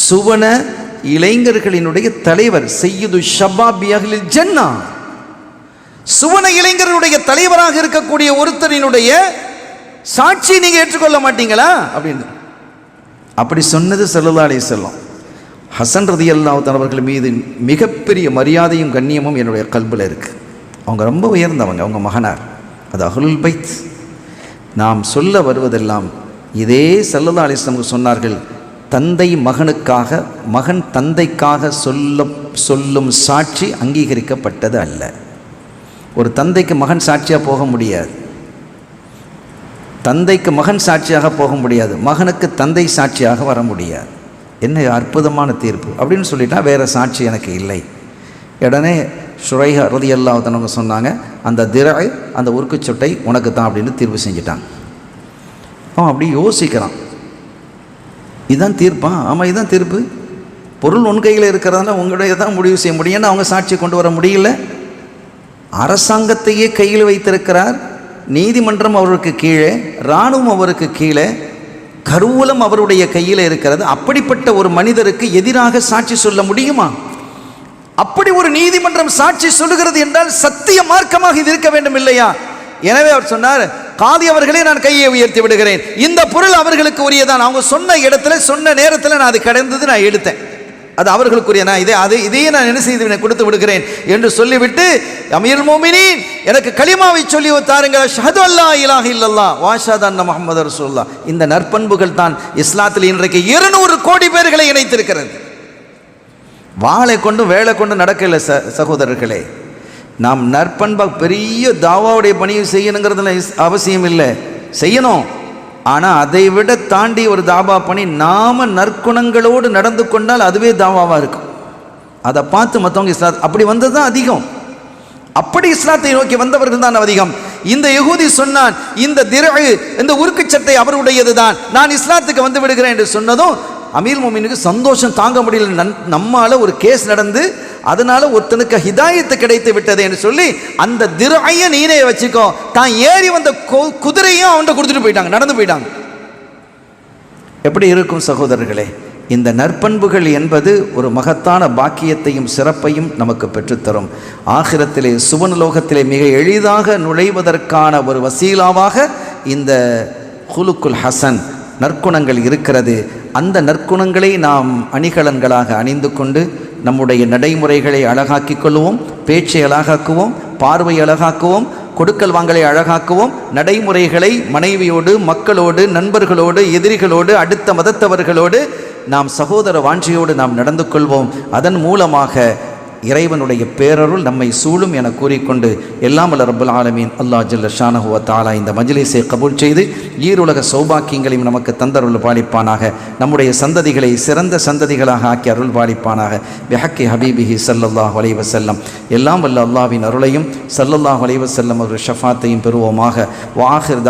சுவன இளைஞர்களினுடைய தலைவர், சையது ஷபாபி அஹ்லில் ஜன்னா, சுவன இளைஞர்களுடைய தலைவராக இருக்கக்கூடிய ஒருத்தரினுடைய சாட்சியை நீங்கள் ஏற்றுக்கொள்ள மாட்டீங்களா அப்படின்னு அப்படி சொன்னது ஸல்லல்லாஹு அலைஹி வஸல்லம். ஹசன் ரலியல்லாஹு தஆலா அவர்கள் மீது மிகப்பெரிய மரியாதையும் கண்ணியமும் என்னுடைய கல்பில் இருக்குது. அவங்க ரொம்ப உயர்ந்தவங்க, அவங்க மகனார், அது அஹ்லுல் பைத். நாம் சொல்ல வருவதெல்லாம் இதே ஸல்லல்லாஹு அலைஹி வஸல்லம் சொன்னார்கள், தந்தை மகனுக்காக, மகன் தந்தைக்காக சொல்லும் சாட்சி அங்கீகரிக்கப்பட்டது அல்ல. ஒரு தந்தைக்கு மகன் சாட்சியாக போக முடியாது, தந்தைக்கு மகன் சாட்சியாக போக முடியாது, மகனுக்கு தந்தை சாட்சியாக வர முடியாது. என்ன அற்புதமான தீர்ப்பு அப்படின்னு சொல்லிட்டா வேறு சாட்சி எனக்கு இல்லை. உடனே ஷுரைஹ் ரலியல்லாஹு தஆலா சொன்னாங்க, அந்த திரை, அந்த உருக்கு சொட்டை உனக்கு தான் அப்படின்னு தீர்ப்பு செஞ்சிட்டாங்க. அவன் அப்படி யோசிக்கிறான், இதுதான் தீர்ப்பா? ஆமாம், இதுதான் தீர்ப்பு. பொருள் உன் கையில் இருக்கிறதால உங்களுடைய தான் முடிவு செய்ய முடியும்னு அவங்க சாட்சியை கொண்டு வர முடியல. அரசாங்கத்தையே கையில் வைத்திருக்கிறார், நீதிமன்றம் அவருக்கு கீழே, இராணுவம் அவருக்கு கீழே, கருவூலம் அவருடைய கையில் இருக்கிறது. அப்படிப்பட்ட ஒரு மனிதருக்கு எதிராக சாட்சி சொல்ல முடியுமா? அப்படி ஒரு நீதிமன்றம் சாட்சி சொல்லுகிறது என்றால் சத்திய மார்க்கமாக இது இருக்க வேண்டும் இல்லையா? எனவே அவர் சொன்னார், காதி அவர்களே, நான் கையை உயர்த்தி விடுகிறேன், இந்த பொருள் அவர்களுக்கு உரியதான். அவங்க சொன்ன இடத்துல சொன்ன நேரத்தில் நான் அது கடந்தது, நான் எடுத்தேன், அது அவர்களுக்குரிய, நான் இதையே நான் என்ன செய்து கொடுத்து விடுகிறேன் என்று சொல்லிவிட்டு, அமீருல் மோமினீன், எனக்கு கலிமாவை சொல்லி தாருங்கள், ஷஹது அல்லா இலாஹ இல்லல்லாஹ் வ அஷ்ஹது அன்ன முஹம்மது ரசூலுல்லாஹ். இந்த நற்பண்புகள் தான் இஸ்லாத்தில் இன்றைக்கு 200 கோடி பேர்களை இணைத்திருக்கிறது. வாளை கொண்டு வேலை கொண்டு நடக்கல சகோதரர்களே. நாம் நற்பண்பாக பெரிய தாவாவுடைய பணியை செய்யணுங்கிறதுல அவசியம் இல்லை, செய்யணும். ஆனால் அதை விட தாண்டி ஒரு தாவா பணி, நாம் நற்குணங்களோடு நடந்து கொண்டால் அதுவே தாவாவாக இருக்கும். அதை பார்த்து மற்றவங்க இஸ்லாத் அப்படி வந்தது தான் அதிகம். அப்படி இஸ்லாத்தை நோக்கி வந்தவர்கள் தான் அதிகம். இந்த யகூதி சொன்னான், இந்த திரை, இந்த உருக்கு சட்டை அவருடையது தான், நான் இஸ்லாத்துக்கு வந்து விடுகிறேன் என்று சொன்னதும் அமீர் மோமினுக்கு சந்தோஷம் தாங்க முடியல. நம்மால ஒரு கேஸ் நடந்து அதனால ஒருத்தனுக்கு ஹிதாயத்து கிடைத்து விட்டது என்று சொல்லி அந்த திரையை நீனே வச்சுக்கோ, தான் ஏறி வந்த குதிரையும் அவன்கிட்ட கொடுத்துட்டு போயிட்டாங்க, நடந்து போயிட்டாங்க. எப்படி இருக்கும் சகோதரர்களே? இந்த நற்பண்புகள் என்பது ஒரு மகத்தான பாக்கியத்தையும் சிறப்பையும் நமக்கு பெற்றுத்தரும். ஆகிரத்திலே சுவனலோகத்திலே மிக எளிதாக நுழைவதற்கான ஒரு வசீலாவாக இந்த குலுக்குல் ஹசன் நற்குணங்கள் இருக்கிறது. அந்த நற்குணங்களை நாம் அணிகலன்களாக அணிந்து கொண்டு நம்முடைய நடைமுறைகளை அழகாக்கிக் கொள்வோம், பேச்சை அழகாக்குவோம், பார்வை அழகாக்குவோம், கொடுக்கல் வாங்கலை அழகாக்குவோம், நடைமுறைகளை மனைவியோடு, மக்களோடு, நண்பர்களோடு, எதிரிகளோடு, அடுத்த மதத்தவர்களோடு நாம் சகோதர வாஞ்சியோடு நாம் நடந்து கொள்வோம். அதன் மூலமாக இறைவனுடைய பேரருள் நம்மை சூழும் என கூறிக்கொண்டு, எல்லாம் வல்ல ரப்பல் ஆலமீன் அல்லாஹ் ஜல்ல ஷானஹு வ தஆலா இந்த மஜ்லிஸை கபூல் செய்து ஈருலக சௌபாக்கியங்களையும் நமக்கு தந்தருள் பாலிப்பானாக. நம்முடைய சந்ததிகளை சிறந்த சந்ததிகளாக ஆக்கி அருள் பாலிப்பானாக. பிஹக்கி ஹபீபிஹி ஸல்லல்லாஹு அலைஹி வஸல்லம். எல்லாம் வல்ல அல்லாஹ்வின் அருளையும் ஸல்லல்லாஹு அலைஹி வஸல்லம் அவர்கள் ஷஃபாத்தையும் பெறுவோமாக. வ ஆகிர்